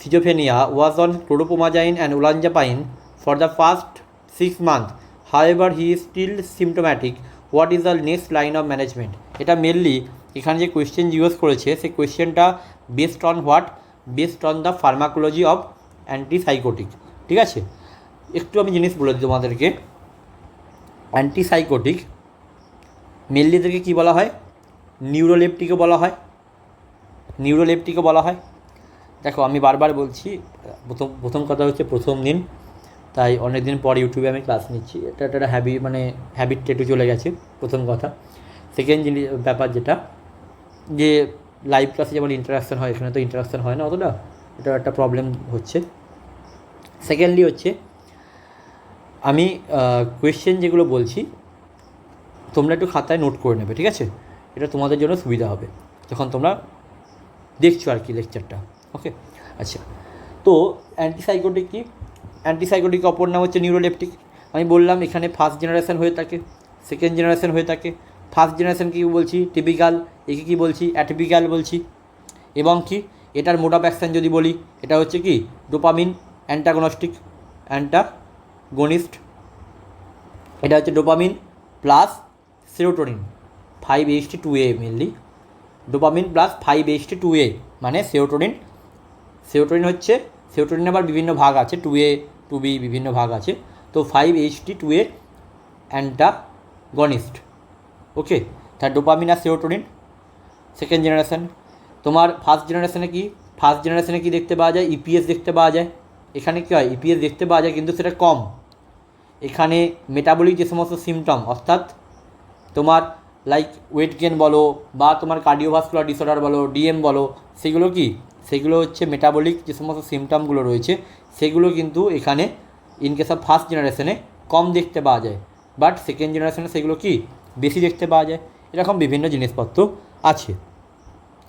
schizophrenia was on chlorpromazine and olanzapine for the past 6 months. However, he is still symptomatic. What is the next line of management? এটা মেনলি এখানে যে কোয়েশ্চেন জিজ্ঞেস করেছে, সেই কোয়েশ্চেনটা based on the pharmacology of antipsychotic, ঠিক আছে? একটু আমি জিনিস বলে দিই তোমাদেরকে। অ্যান্টিসাইকোটিক মেনলি এদেরকে কী বলা হয়? নিউরোলেপ্টিকও বলা হয়, নিউরোলেপ্টিকও বলা হয়। দেখো আমি বারবার বলছি, প্রথম কথা হচ্ছে প্রথম দিন, তাই অনেক দিন পর ইউটিউবে আমি ক্লাস নিচ্ছি, এটা একটা হ্যাবিট একটু চলে গেছে, প্রথম কথা। সেকেন্ড ব্যাপার যেটা, যে লাইভ ক্লাসে যেমন ইন্টারাকশান হয়, এখানে তো ইন্টারাকশান হয় না অতটা, এটা একটা প্রবলেম হচ্ছে। সেকেন্ডলি হচ্ছে আমি কোয়েশ্চেন যেগুলো বলছি তোমরা একটু খাতায় নোট করে নেবে, ঠিক আছে? এটা তোমাদের জন্য সুবিধা হবে যখন তোমরা দেখছো আর কি লেকচারটা। ওকে, আচ্ছা। তো অ্যান্টিসাইকোটিক কি? অ্যান্টিসাইকোটিক অপর নাম হচ্ছে নিউরোলেপটিক। আমি বললাম এখানে ফার্স্ট জেনারেশন হয়ে থাকে, সেকেন্ড জেনারেশন হয়ে থাকে। ফার্স্ট জেনারেশন কী বলছি? টিপিক্যাল। একে কী বলছি? অ্যাটিপিক্যাল বলছি। এবং কি এটার মোড অফ অ্যাকশন যদি বলি, এটা হচ্ছে কি ডোপামিন অ্যান্টাগনিস্ট। এটা হচ্ছে dopamine plus serotonin 5-HT2A, mainly dopamine plus 5-HT2A মানে সেরোটোনিন হচ্ছে, সেরোটোনিন আবার বিভিন্ন ভাগ আছে, 2A 2B বিভিন্ন ভাগ আছে। তো 5-HT2A অ্যান্টাগনিস্ট। ওকে, তার ডোপামিন আর সেরোটোনিন সেকেন্ড জেনারেশন। তোমার ফার্স্ট জেনারেশনে কি দেখতে পাওয়া যায়? ইপিএস দেখতে পাওয়া যায়। এখানে কী হয়? ইপিএস দেখতে পাওয়া যায় কিন্তু সেটা কম। এখানে মেটাবলিক যে সমস্ত সিমটম, অর্থাৎ তোমার লাইক ওয়েট গেন বলো বা তোমার কার্ডিওভাস্কুলার ডিসঅর্ডার বলো, ডিএম বলো, সেগুলো হচ্ছে মেটাবলিক যে সমস্ত সিমটমগুলো রয়েছে, সেগুলো কিন্তু এখানে ইন কেস অফ ফার্স্ট জেনারেশনে কম দেখতে পাওয়া যায়, বাট সেকেন্ড জেনারেশনে সেগুলো কি বেশি দেখতে পাওয়া যায়। এরকম বিভিন্ন জিনিসপত্র আছে।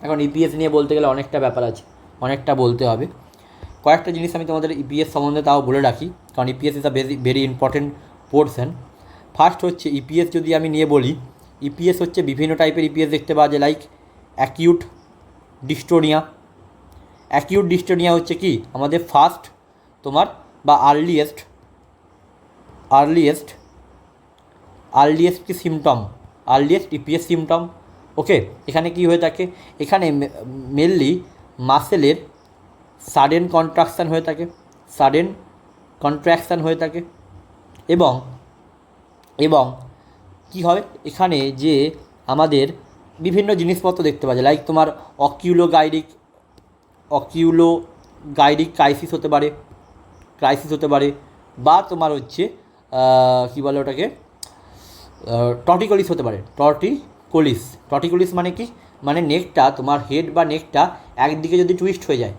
এখন ইপিএস নিয়ে বলতে গেলে অনেকটা ব্যাপার আছে, অনেকটা বলতে হবে। কয়েকটা জিনিস আমি তোমাদের ইপিএস সম্বন্ধে তাও বলে রাখি, কারণ EPS is a very important portion. First হচ্ছে ইপিএস যদি আমি নিয়ে বলি, ইপিএস হচ্ছে বিভিন্ন টাইপের ইপিএস দেখতে পাওয়া যায়, like acute dystonia. Acute dystonia হচ্ছে কি আমাদের ফার্স্ট তোমার বা আর্লিয়েস্ট কি সিমটম, আর্লিয়েস্ট ইপিএস সিমটম। ওকে, এখানে কি হয়ে থাকে? এখানে মেনলি মাসেলের সাডেন কন্ট্রাকশান হয়ে থাকে এবং কি হয় এখানে যে আমাদের বিভিন্ন জিনিসপত্র দেখতে পাওয়া যায়, লাইক তোমার অকিউলোগাইডিক ক্রাইসিস হতে পারে বা তোমার হচ্ছে কী বলে ওটাকে, টর্টিকোলিস হতে পারে। টর্টিকোলিস মানে কি? মানে নেকটা, তোমার হেড বা নেকটা একদিকে যদি টুইস্ট হয়ে যায়,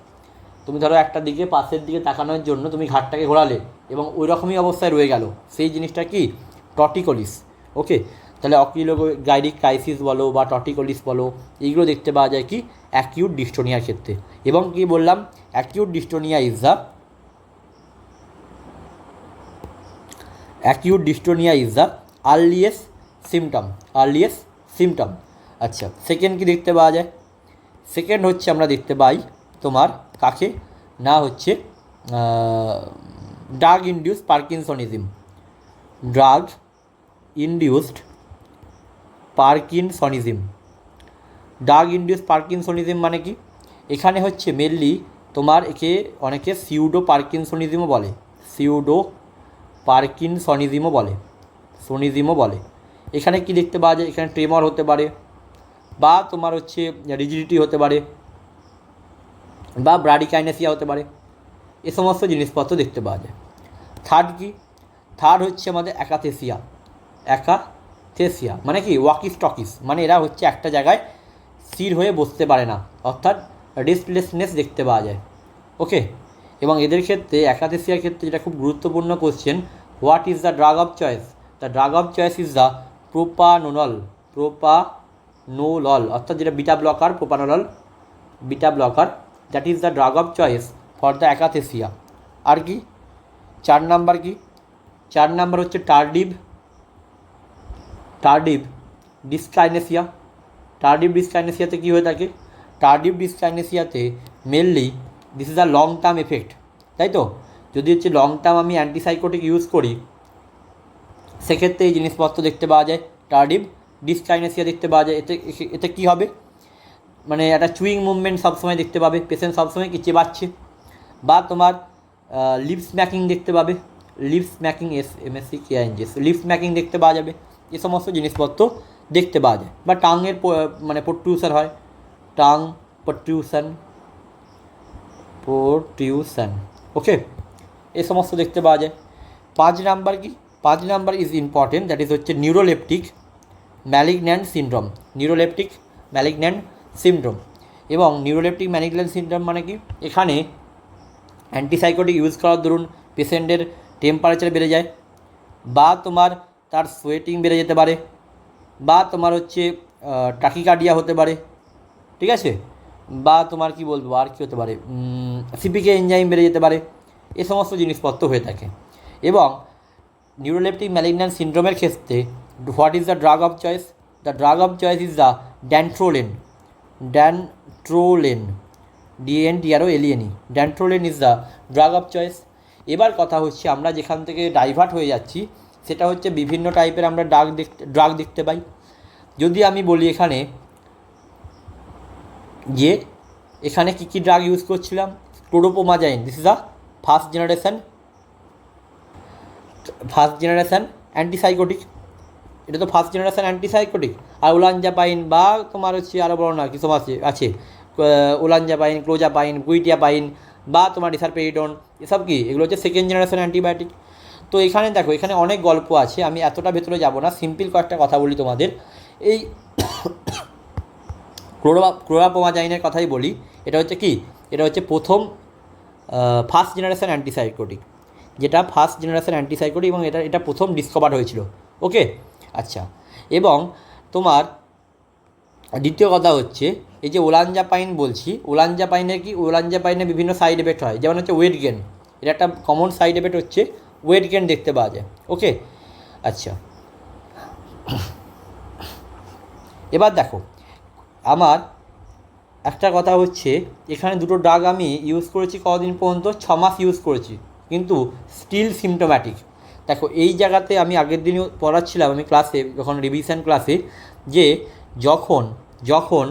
তুমি ধরো একটা দিকে পাশের দিকে তাকানোর জন্য তুমি ঘাটটাকে ঘোরালে এবং ওই রকমই অবস্থায় রয়ে গেল, সেই জিনিসটা কি টর্টিকোলিস। ওকে, তাহলে অকিউলোগাইডিক ক্রাইসিস বলো বা টর্টিকোলিস বলো, এইগুলো দেখতে পাওয়া যায় কি অ্যাকিউট ডিস্টোনিয়ার ক্ষেত্রে। এবং কি বললাম, acute dystonia is the earliest symptom. আচ্ছা, সেকেন্ড কি দেখতে পাওয়া যায়? সেকেন্ড হচ্ছে আমরা দেখতে পাই তোমার কাকে না, হচ্ছে ড্রাগ ইনডিউসড পার্কিনসনিজম মানে কি? এখানে হচ্ছে মেনলি তোমার একে অনেকে সিউডো পার্কিনসনিজমও বলে। এখানে কি দেখতে পাওয়া যায়? এখানে ট্রেমর হতে পারে বা তোমার হচ্ছে রিজিডিটি হতে পারে বা ব্রাডিকাইনেসিয়া হতে পারে, এ সমস্ত জিনিসপত্র দেখতে পাওয়া যায়। থার্ড হচ্ছে আমাদের অ্যাকাথেসিয়া মানে কি ওয়াকিস টকিস, মানে এরা হচ্ছে একটা জায়গায় স্থির হয়ে বসতে পারে না, অর্থাৎ রেস্টলেসনেস দেখতে পাওয়া যায়। ওকে, এবং এদের ক্ষেত্রে অ্যাকাথেসিয়ার ক্ষেত্রে যেটা খুব গুরুত্বপূর্ণ question, what is the drug of choice? The drug of choice is the propranolol, অর্থাৎ যেটা beta blocker, that is the drug of choice for the akathisia. আর কি 4 নাম্বার হচ্ছে টার্ডিভ ডিসকাইনেসিয়াতে কী হয়ে থাকে? টার্ডিভ ডিসকাইনেসিয়াতে mainly this is a long term effect, তাই তো? যদি হচ্ছে লং টার্ম আমি অ্যান্টিসাইকোটিক ইউজ করি, সেক্ষেত্রে এই জিনিসপত্র দেখতে পাওয়া যায়, টার্ডিভ ডিসকাইনেসিয়া দেখতে পাওয়া যায়। এতে কী হবে? মানে একটা চুইং মুভমেন্ট সবসময় দেখতে পাবে, পেশেন্ট সবসময় কি চেবাচ্ছে, বা তোমার লিপস স্ম্যাকিং দেখতে পাবে, লিপস স্ম্যাকিং দেখতে পাওয়া যাবে। এ সমস্ত জিনিসপত্র দেখতে পাওয়া যায়, বা টাঙের মানে প্রোট্রুশন হয়, টাং প্রোট্রুশন, ওকে, এই সমস্ত দেখতে পাওয়া যায়। 5 নাম্বার কি, 5 number is important, that is হচ্ছে neuroleptic malignant syndrome, neuroleptic malignant syndrome. এবং নিউরোলেপটিক ম্যালিগন্যান্ট সিনড্রোম মানে কি, এখানে অ্যান্টিসাইকোটিক ইউজ করার দরুন পেশেন্টের টেম্পারেচার বেড়ে যায়, বা তোমার তার সোয়েটিং বেড়ে যেতে পারে, বা তোমার হচ্ছে টাকিকার্ডিয়া হতে পারে, ঠিক আছে, বা তোমার কি বলবো আর কি হতে পারে, সিপিকে এনজাইম বেড়ে যেতে পারে, এ সমস্ত জিনিসপত্র হয়ে থাকে। এবং নিউরোলেপটিক ম্যালিগন্যান্ট সিনড্রোমের ক্ষেত্রে what is the drug of choice? The drug of choice is the dantrolene, DNTROLENE, dantrolene is the drug of choice. এবার কথা হচ্ছে আমরা যেখান থেকে ডাইভার্ট হয়ে যাচ্ছি সেটা হচ্ছে বিভিন্ন টাইপের আমরা ড্রাগ দেখতে পাই। যদি আমি বলি এখানে যে এখানে কী কী ড্রাগ ইউজ করছিলাম, chlorpromazine, this is the first generation antipsychotic, এটা তো ফার্স্ট জেনারেশান অ্যান্টিসাইকোটিক। আর ওলানজাপাইন বা তোমার হচ্ছে আরও বড় না কিছু আছে ওলানজাপাইন, ক্লোজাপাইন, গুইটিয়াপাইন বা তোমার রিসারপেরিডন, এসব কি, এগুলো হচ্ছে সেকেন্ড জেনারেশন অ্যান্টিবায়োটিক। তো এখানে দেখো, এখানে অনেক গল্প আছে, আমি এতটা ভেতরে যাব না, সিম্পল কয়েকটা কথা বলি তোমাদের। এই ক্লোরোপোমাজাইনের কথাই বলি। এটা হচ্ছে কি, এটা হচ্ছে প্রথম ফার্স্ট জেনারেশন অ্যান্টিসাইকোটিক, যেটা ফার্স্ট জেনারেশন অ্যান্টিসাইকোটিক, এবং এটা প্রথম ডিসকভার হয়েছিল, ওকে। আচ্ছা, এবং তোমার দ্বিতীয় কথা হচ্ছে এই যে ওলানজাপাইন বলছি, ওলানজাপাইনের বিভিন্ন সাইড এফেক্ট হয়, যেমন হচ্ছে ওয়েট গেন, এটা একটা কমন সাইড এফেক্ট হচ্ছে ওয়েট গেন দেখতে পাওয়া যায়, ওকে। আচ্ছা, এবার দেখো, আমার একটা কথা হচ্ছে এখানে দুটো ড্রাগ আমি ইউজ করেছি কতদিন পর্যন্ত, 6 মাস ইউজ করেছি, কিন্তু স্টিল সিমটোম্যাটিক। দেখো, এই জায়গাতে আমি আগের দিনও পড়াচ্ছিলাম আমি ক্লাসে, যখন রিভিশন ক্লাসে, যে যখন যখন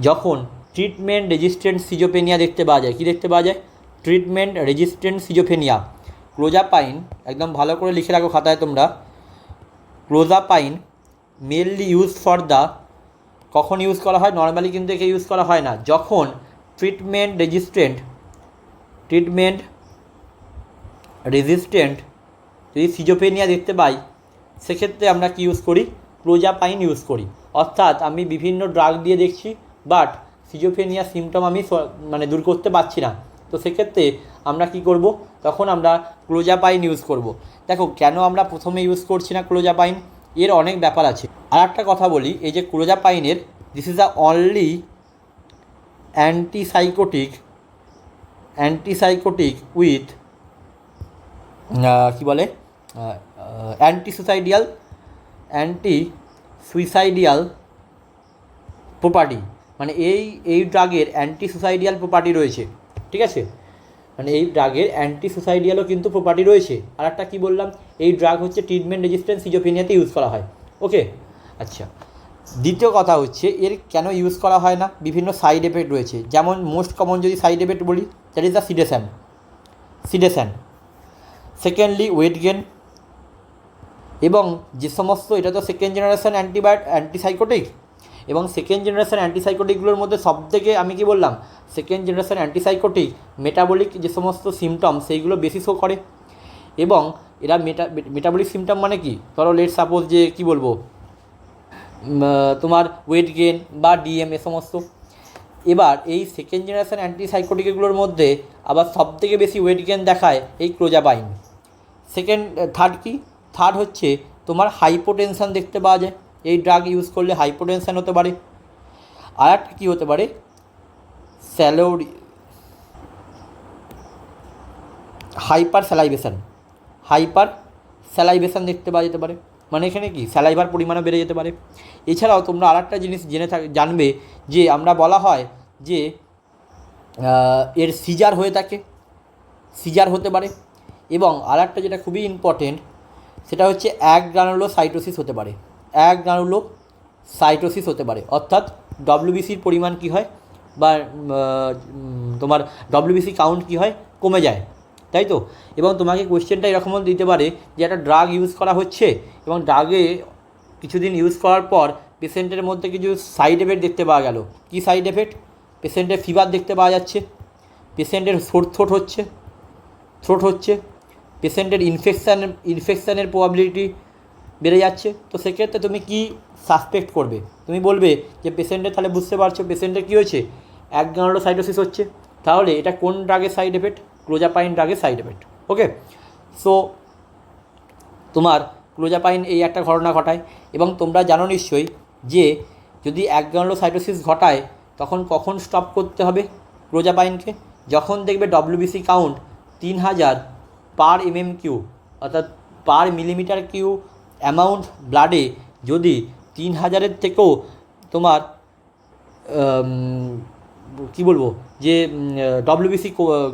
যখন ট্রিটমেন্ট রেজিস্ট্যান্ট সিজোফেনিয়া দেখতে পাওয়া যায়, কী দেখতে পাওয়া যায়, ট্রিটমেন্ট রেজিস্ট্যান্ট সিজোফেনিয়া, ক্লোজাপাইন, একদম ভালো করে লিখে রাখো খাতায় তোমরা, clozapine mainly use for the, কখন ইউজ করা হয়, নর্মালি কিন্তু একে ইউজ করা হয় না, যখন ট্রিটমেন্ট রেজিস্ট্যান্ট যদি সিজোফেনিয়া দেখতে পাই, সেক্ষেত্রে আমরা কি ইউজ করি, ক্লোজাপাইন ইউজ করি। অর্থাৎ আমি বিভিন্ন ড্রাগ দিয়ে দেখছি, বাট সিজোফেনিয়া সিমটম আমি মানে দূর করতে পারছি না, তো সেক্ষেত্রে আমরা কি করব, তখন আমরা ক্লোজাপাইন ইউজ করব। দেখো, কেন আমরা প্রথমে ইউজ করছি না ক্লোজাপাইন, এর অনেক ব্যাপার আছে। আর একটা কথা বলি, এই যে ক্লোজাপাইনের, this is the only antipsychotic with কী বলে, অ্যান্টি প্রপার্টি, মানে এই ড্রাগের অ্যান্টিসুসাইডিয়াল প্রপার্টি রয়েছে, ঠিক আছে, মানে এই ড্রাগের অ্যান্টিসুসাইডিয়ালও কিন্তু প্রপার্টি রয়েছে। আর একটা কী বললাম, এই ড্রাগ হচ্ছে ট্রিটমেন্ট রেজিস্ট্যান্ট সিজোফেনিয়াতে ইউজ করা হয়, ওকে। আচ্ছা, দ্বিতীয় কথা হচ্ছে এর কেন ইউজ করা হয় না, বিভিন্ন সাইড এফেক্ট রয়েছে, যেমন মোস্ট কমন যদি সাইড এফেক্ট বলি, that is the sedation, secondly weight gain, এবং যে সমস্ত, এটা তো সেকেন্ড জেনারেশন অ্যান্টিসাইকোটিক, এবং সেকেন্ড জেনারেশন অ্যান্টিসাইকোটিকগুলোর মধ্যে সবথেকে আমি কি বললাম, সেকেন্ড জেনারেশন অ্যান্টিসাইকোটিক মেটাবলিক যে সমস্ত সিমটম সেইগুলো বেশি শো করে, এবং এরা মেটাবলিক সিমটম মানে কি, ধরো লেট সাপোজ যে কী বলবো, তোমার ওয়েট গেন বা ডিএম, এ সমস্ত। এবার এই সেকেন্ড জেনারেশন অ্যান্টিসাইকোটিকগুলোর মধ্যে আবার সবথেকে বেশি ওয়েট গেন দেখায় এই ক্লোজাপাইন। থার্ড হচ্ছে তোমার হাইপোটেনশান দেখতে পাওয়া যায়, এই ড্রাগ ইউজ করলে হাইপোটেনশান হতে পারে। আর একটা কী হতে পারে, হাইপার স্যালাইভেশন দেখতে পাওয়া যেতে পারে, মানে এখানে কি স্যালাইভার পরিমাণও বেড়ে যেতে পারে। এছাড়াও তোমরা আর একটা জিনিস জানবে যে আমরা বলা হয় যে এর সিজার হতে পারে, এবং আর একটা যেটা খুবই ইম্পর্টেন্ট, সেটা হচ্ছে অ্যাগ্রানুলোসাইটোসিস হতে পারে, অর্থাৎ ডব্লিউবিসির পরিমাণ কী হয়, বা তোমার ডব্লিউবিসি কাউন্ট কী হয়, কমে যায়, তাই তো। এবং তোমাকে কোয়েশ্চেনটা এরকমও দিতে পারে যে একটা ড্রাগ ইউজ করা হচ্ছে এবং ড্রাগে কিছুদিন ইউজ করার পর পেশেন্টের মধ্যে কিছু সাইড এফেক্ট দেখতে পাওয়া গেল। কী সাইড এফেক্ট? পেশেন্টের ফিভার দেখতে পাওয়া যাচ্ছে, পেশেন্টের থ্রোট হচ্ছে, পেশেন্টের ইনফেকশানের প্রবাবিলিটি বেড়ে যাচ্ছে। তো সেক্ষেত্রে তুমি কি সাসপেক্ট করবে? তুমি বলবে যে পেশেন্টের, তাহলে বুঝতে পারছো পেশেন্টের কী হয়েছে, অ্যাগ্রানুলোসাইটোসিস হচ্ছে। তাহলে এটা কোন ড্রাগের সাইড এফেক্ট? ক্লোজাপাইন ড্রাগের সাইড এফেক্ট। ওকে, সো তোমার ক্লোজাপাইন এই একটা ঘটনা ঘটায়। এবং তোমরা জানো নিশ্চয়ই যে যদি অ্যাগ্রানুলোসাইটোসিস ঘটায় তখন কখন স্টপ করতে হবে ক্লোজাপাইনকে? যখন দেখবে ডব্লিউবিসি কাউন্ট 3000 পার MMQ অর্থাৎ পার মিলিমিটার কিউ অ্যামাউন্ট ব্লাডে যদি 3000-এর থেকেও তোমার কি বলবো যে ডব্লিউবিসি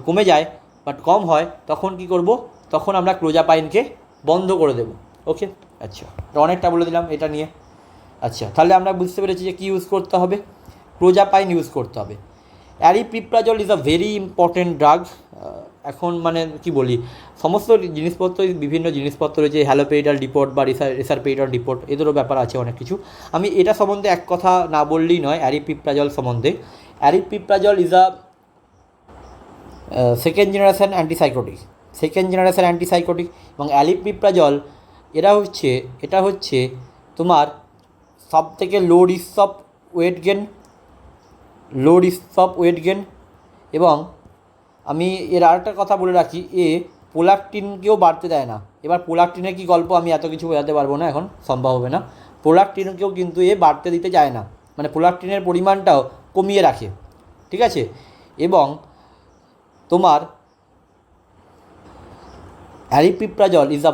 কমে যায় বাট কম হয়, তখন কি করব? তখন আমরা ক্লোজাপাইনকে বন্ধ করে দেব। ওকে, আচ্ছা, অনেকটা বলে দিলাম এটা নিয়ে। আচ্ছা, তাহলে আমরা বুঝতে পেরেছি যে কী ইউজ করতে হবে, ক্লোজাপাইন ইউজ করতে হবে। Aripiprazole is a very important drug. এখন মানে কি বলি, সমস্ত জিনিসপত্র, বিভিন্ন জিনিসপত্র রয়েছে, হ্যালোপেরিডাল ডিপোর্ট বা রেসারপেরিডাল ডিপোর্ট, এদেরও ব্যাপার আছে অনেক কিছু। আমি এটা সম্বন্ধে এক কথা না বললেই নয়। অ্যারিপিপ্রাজল সম্বন্ধে, aripiprazole is a second generation antipsychotic এবং অ্যারিপিপ্রাজল এটা হচ্ছে তোমার সব থেকে low risk of weight gain. এবং আমি এর আরেকটা কথা বলে রাখি, প্রোলাকটিনকেও বাড়তে দেয় না। এবার প্রোলাকটিনের কী গল্প আমি এত কিছু বোঝাতে পারবো না, এখন সম্ভব হবে না। প্রোলাকটিনকেও কিন্তু বাড়তে দিতে চায় না, মানে প্রোলাকটিনের পরিমাণটাও কমিয়ে রাখে, ঠিক আছে। এবং তোমার aripiprazole is a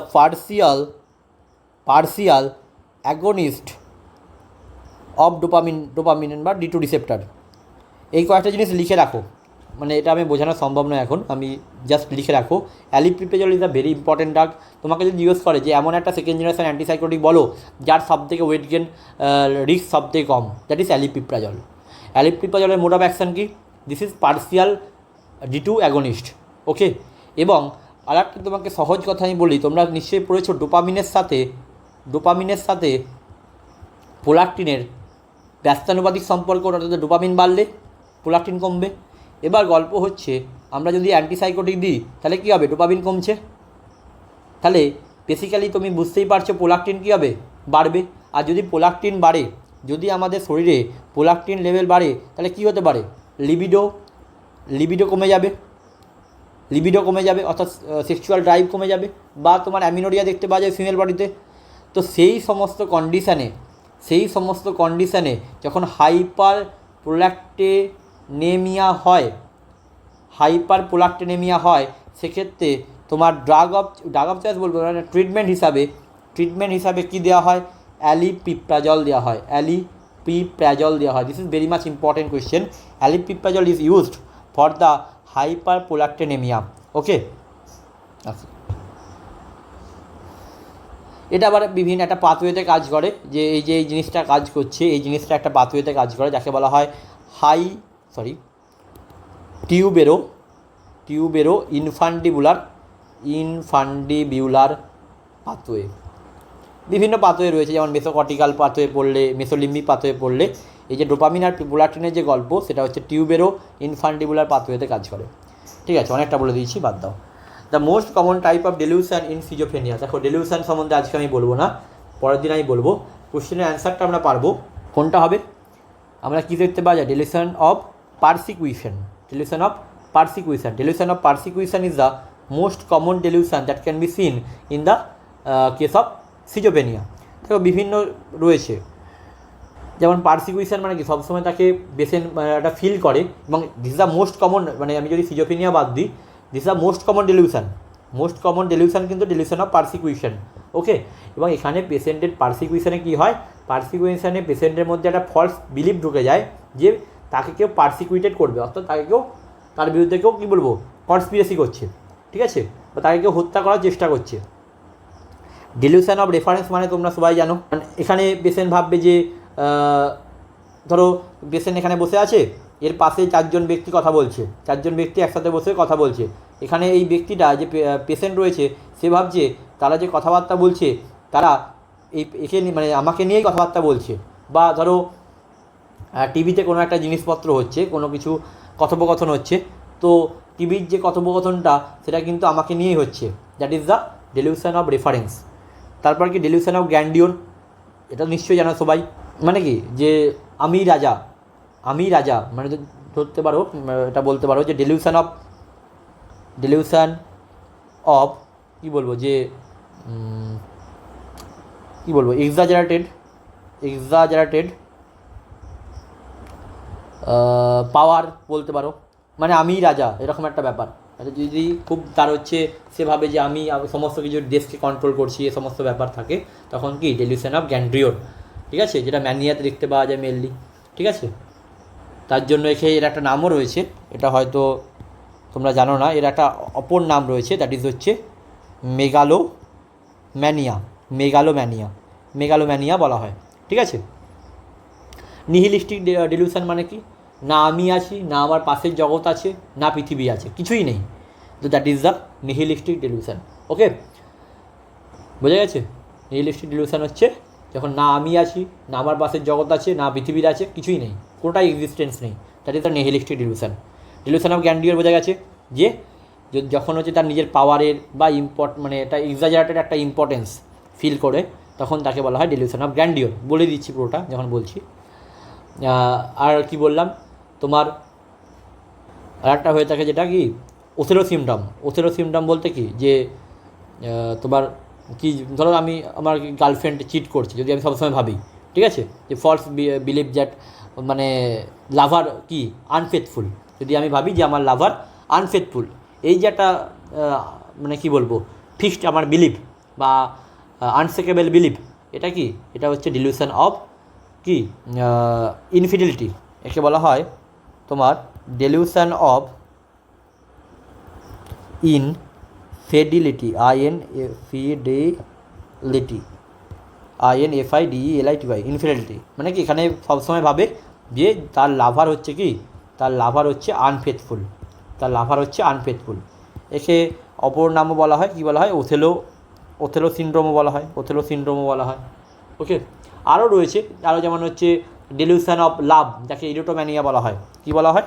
partial agonist of dopamine বা D2 রিসেপ্টর। এই কয়েকটা জিনিস লিখে রাখো, মানে এটা আমি বোঝানো সম্ভব নয় এখন, আমি জাস্ট লিখে রাখো। Aripiprazole is a very important drug. তোমাকে যদি জিজ্ঞেস করে যে এমন একটা সেকেন্ড জেনারেশন অ্যান্টিসাইকোটিক বলো যার সবথেকে ওয়েট গেন রিস্ক সবথেকে কম, দ্যাট ইজ অ্যারিপিপ্রাজল। অ্যারিপিপ্রাজলের মোড অফ অ্যাকশন কি? This is partial D2 agonist. Okay, এবং আর একটা তোমাকে সহজ কথা আমি বলি, তোমরা নিশ্চয়ই পড়েছো ডোপামিনের সাথে প্রোলাকটিনের ব্যস্তানুপাতিক সম্পর্ক, অর্থাৎ ডোপামিন বাড়লে প্রোলাকটিন কমবে। এবার গল্প হচ্ছে, আমরা যদি অ্যান্টিসাইকোটিক দিই তাহলে কী হবে? ডোপামিন কমছে, তাহলে বেসিক্যালি তুমি বুঝতেই পারছো প্রোলাকটিন কী হবে? বাড়বে। আর যদি প্রোলাকটিন বাড়ে, যদি আমাদের শরীরে প্রোলাকটিন লেভেল বাড়ে, তাহলে কী হতে পারে? লিবিডো কমে যাবে, অর্থাৎ সেক্সুয়াল ড্রাইভ কমে যাবে, বা তোমার অ্যামিনোরিয়া দেখতে পাওয়া যায় ফিমেল বডিতে। তো সেই সমস্ত কন্ডিশানে যখন হাইপার প্রোলাকটেনেমিয়া হয়, সেক্ষেত্রে তোমার ড্রাগ অফ চয়েস বলবো, মানে ট্রিটমেন্ট হিসাবে কী দেওয়া হয়? অ্যারিপিপ্রাজল দেওয়া হয়। This is very much important question. Aripiprazole is used for the hyperprolactinaemia. Okay, এটা আবার বিভিন্ন একটা পাথওয়েতে কাজ করে, যে এই জিনিসটা কাজ করছে, এই জিনিসটা একটা পাথওয়েতে কাজ করে যাকে বলা হয় টিউবেরো ইনফান্ডিবিউলার পাথওয়ে। বিভিন্ন পাথওয়ে রয়েছে, যেমন মেসোকর্টিক্যাল পাথওয়ে পড়লে, মেসোলিম্বিক পাথওয়ে পড়লে এই যে ডোপামিন আর প্রোলাকটিনের যে গল্প, সেটা হচ্ছে টিউবেরো ইনফান্ডিবুলার পাথওয়েতে কাজ করে। ঠিক আছে, অনেকটা বলে দিয়েছি, বাদ দাও। The most common type of delusion in schizophrenia. দেখো, ডেলিউশন সম্বন্ধে আজকে আমি বলবো না, পরের দিন আমি বলবো। কোশ্চেনের অ্যান্সারটা আমরা পারবো, কোনটা হবে? আমরা কী দেখতে পাওয়া যায়? Delusion of persecution is the most common delusion that can be seen in the case of schizophrenia. দেখো, বিভিন্ন রয়েছে, যেমন পারসিকুইশন মানে কি? সবসময় তাকে একটা ফিল করে, এবং this is the most common, মানে আমি যদি সিজোফ্রেনিয়া বাদ দিই, this is the most common delusion কিন্তু ডেলিউশন অফ পারসিকুইশন। ওকে, এবং এখানে পেশেন্টের পারসিকুইশনে কী হয়? পারসিকুইশনে পেশেন্টের মধ্যে একটা ফলস বিলিভ ঢুকে যায় যে তাকে কেউ পারসিকুইটেড করবে, অর্থাৎ তার বিরুদ্ধে কেউ কী বলবো, কনস্পিরেসি করছে, ঠিক আছে, বা তাকে কেউ হত্যা করার চেষ্টা করছে। ডেলিউশন অফ রেফারেন্স মানে তোমরা সবাই জানো, এখানে পেশেন্ট ভাববে যে ধরো পেশেন্ট এখানে বসে আছে, এর পাশে চারজন ব্যক্তি একসাথে বসে কথা বলছে। এখানে এই ব্যক্তিটা যে পেশেন্ট রয়েছে, সে ভাবছে তারা যে কথাবার্তা বলছে তারা একে মানে আমাকে নিয়েই কথাবার্তা বলছে, বা ধরো টিভিতে কোনো একটা জিনিসপত্র হচ্ছে, কোনো কিছু কথোপকথন হচ্ছে, তো টিভির যে কথোপকথনটা সেটা কিন্তু আমাকে নিয়েই হচ্ছে, that is the delusion of reference. তারপর কি ডেলিউশন অফ গ্র্যান্ডিওর, এটা নিশ্চয়ই জানো সবাই, মানে কি যে আমি রাজা মানে ধরতে পারো, এটা বলতে পারো যে ডেলিউশন অফ কী বলবো যে কী বলবো এক্সাজারেটেড পাওয়ার বলতে পারো, মানে আমিই রাজা এরকম একটা ব্যাপার। এটা যদি খুব তার হচ্ছে সেভাবে যে আমি সমস্ত কিছু দেশকে কন্ট্রোল করছি এ সমস্ত ব্যাপার থাকে, তখন কি ডেলিউশন অফ গ্র্যান্ডিওর, ঠিক আছে, যেটা ম্যানিয়াতে দেখতে পাওয়া যায় মেনলি, ঠিক আছে। তার জন্য এর একটা নামও রয়েছে, এটা হয়তো তোমরা জানো না, এর একটা অপর নাম রয়েছে, দ্যাট ইজ হচ্ছে মেগালোম্যানিয়া বলা হয়, ঠিক আছে। নিহিলিস্টিক ডেলিউশন মানে কি, না আমি আছি, না আমার পাশের জগৎ আছে, না পৃথিবী আছে, কিছুই নেই, তো দ্যাট ইজ দ্য নিহিলিস্টিক ডেলিউশন। ওকে, বোঝা গেছে? নিহিলিস্টিক ডেলিউশন হচ্ছে যখন না আমি আছি, না আমার পাশের জগৎ আছে, না পৃথিবীর আছে, কিছুই নেই, কোনোটাই এক্সিস্টেন্স নেই, that is the নিহিলিস্টিক delusion. Delusion of grandeur বোঝা গেছে যে যখন হচ্ছে তার নিজের পাওয়ারের বা মানে এটা এক্সাজারেটেড একটা ইম্পর্টেন্স ফিল করে, তখন তাকে বলা হয় ডেলিউশন অফ গ্র্যান্ডিওর। বলে দিচ্ছি পুরোটা যখন বলছি। আর কি বললাম, তোমার আর একটা হয়ে থাকে যেটা কি ওথেলো সিমটম বলতে কি যে তোমার কি ধরো আমি আমার গার্লফ্রেন্ড চিট করছে, যদি আমি সবসময় ভাবি, ঠিক আছে, যে ফলস বিলিভ দ্যাট মানে লাভার কি আনফেথফুল, যদি আমি ভাবি যে আমার লাভার আনফেথফুল, এই যে একটা মানে কি বলবো ফিক্সড আমার বিলিভ বা আনশেকেবল বিলিভ, এটা কি, এটা হচ্ছে ডিলিউশন অফ কি ইনফিডিলিটি, একে বলা হয় তোমার ডেলিউশন অফ ইনফিডিলিটি, ইনফিডিলিটি মানে কি এখানে সবসময় ভাবে যে তার লাভার হচ্ছে কি, তার লাভার হচ্ছে আনফেথফুল, একে অপর নামও বলা হয়, কি বলা হয়, ওথেলো সিনড্রোমও বলা হয়। ওকে, আরও রয়েছে, আরও যেমন হচ্ছে ডেলিউশন অফ লাভ, যাকে ইরোটোম্যানিয়া বলা হয়, কি বলা হয়,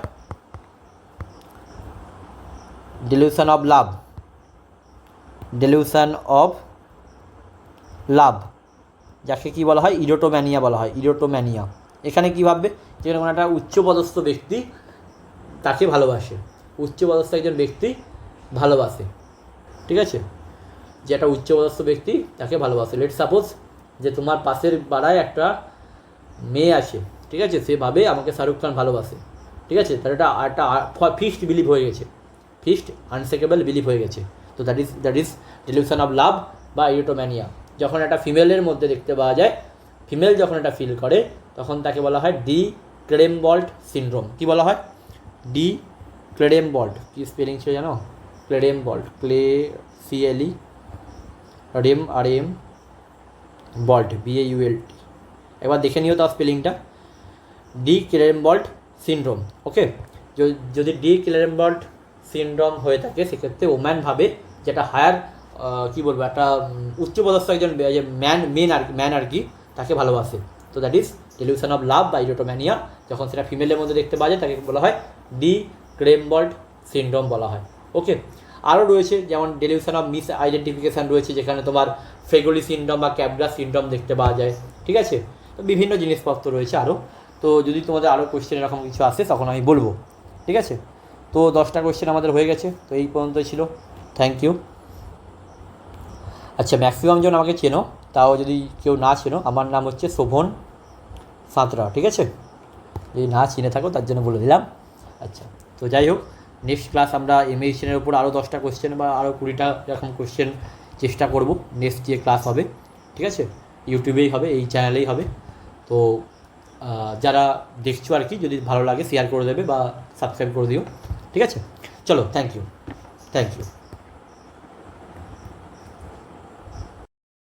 ডেলিউশন অফ লাভ, যাকে কি বলা হয়, ইরোটোম্যানিয়া। এখানে কী ভাববে, যেখানে কোনো একটা উচ্চপদস্থ ব্যক্তি তাকে ভালোবাসে, একজন ব্যক্তি ভালোবাসে, ঠিক আছে, যে একটা উচ্চপদস্থ ব্যক্তি তাকে ভালোবাসে। লেট সাপোজ যে তোমার পাশের পাড়ায় একটা মেয়ে আছে, ঠিক আছে, সে ভাবে আমাকে শাহরুখ খান ভালোবাসে, ঠিক আছে, তার একটা ফিক্সড বিলিভ হয়ে গেছে, ফিক্সড আনশেকেবল বিলিভ হয়ে গেছে, তো that is delusion of love বা ইরোটোম্যানিয়া। যখন একটা ফিমেলের মধ্যে দেখতে পাওয়া যায়, ফিমেল যখন এটা ফিল করে, তখন তাকে বলা হয় ডি ক্লেরেমবল্ট সিনড্রোম। কি বলা হয়, ডি ক্লেরেমবল্ট, কি স্পেলিং ছিল জানো, ক্লেরেমবল্ট, CLE বল্ট, BAULT, একবার দেখে নিও তার স্পেলিংটা, ডি ক্লেরেমবল্ট সিনড্রোম। ওকে, যদি ডি ক্লেরেমবল্ট সিনড্রোম হয়ে থাকে, সেক্ষেত্রে ওম্যান ভাবে যেটা হায়ার কী বলবো একটা উচ্চপদস্থ একজন ম্যান আর কি তাকে ভালোবাসে, তো that is delusion of love বা ইরোটোম্যানিয়া। যখন সেটা ফিমেলের মধ্যে দেখতে পাওয়া যায়, তাকে বলা হয় ডি ক্লেরেমবল্ট সিনড্রোম বলা হয়। ওকে, আরও রয়েছে যেমন ডেলিউশন অফ মিস আইডেন্টিফিকেশান রয়েছে, যেখানে তোমার ফেগোলি সিনড্রোম বা ক্যাপগ্রাস সিনড্রোম দেখতে পাওয়া যায়, ঠিক আছে, তো বিভিন্ন জিনিসপত্র রয়েছে আরও। তো যদি তোমাদের আরও কোয়েশ্চেন এরকম কিছু আসে তখন আমি বলবো, ঠিক আছে। তো 10টা কোয়েশ্চেন আমাদের হয়ে গেছে, তো এই পর্যন্তই ছিল, থ্যাংক ইউ। আচ্ছা, ম্যাক্সিমাম জন আমাকে চেনো, তাও যদি কেউ না চেনো, আমার নাম হচ্ছে শোভন সাঁতরা, ঠিক আছে, যদি না চিনে থাকো তার জন্য বলে দিলাম। আচ্ছা, তো যাই হোক, নেক্সট ক্লাস আমরা এমএইচএনের উপর আরও 10টা কোয়েশ্চেন বা আরও 20টা এরকম কোয়েশ্চেন চেষ্টা করব, নেক্সট যে ক্লাস হবে, ঠিক আছে, ইউটিউবেই হবে, এই চ্যানেলেই হবে। তো যারা দেখছো আর কি, যদি ভালো লাগে শেয়ার করে দেবে বা সাবস্ক্রাইব করে দিও, ঠিক আছে, চলো, থ্যাংক ইউ।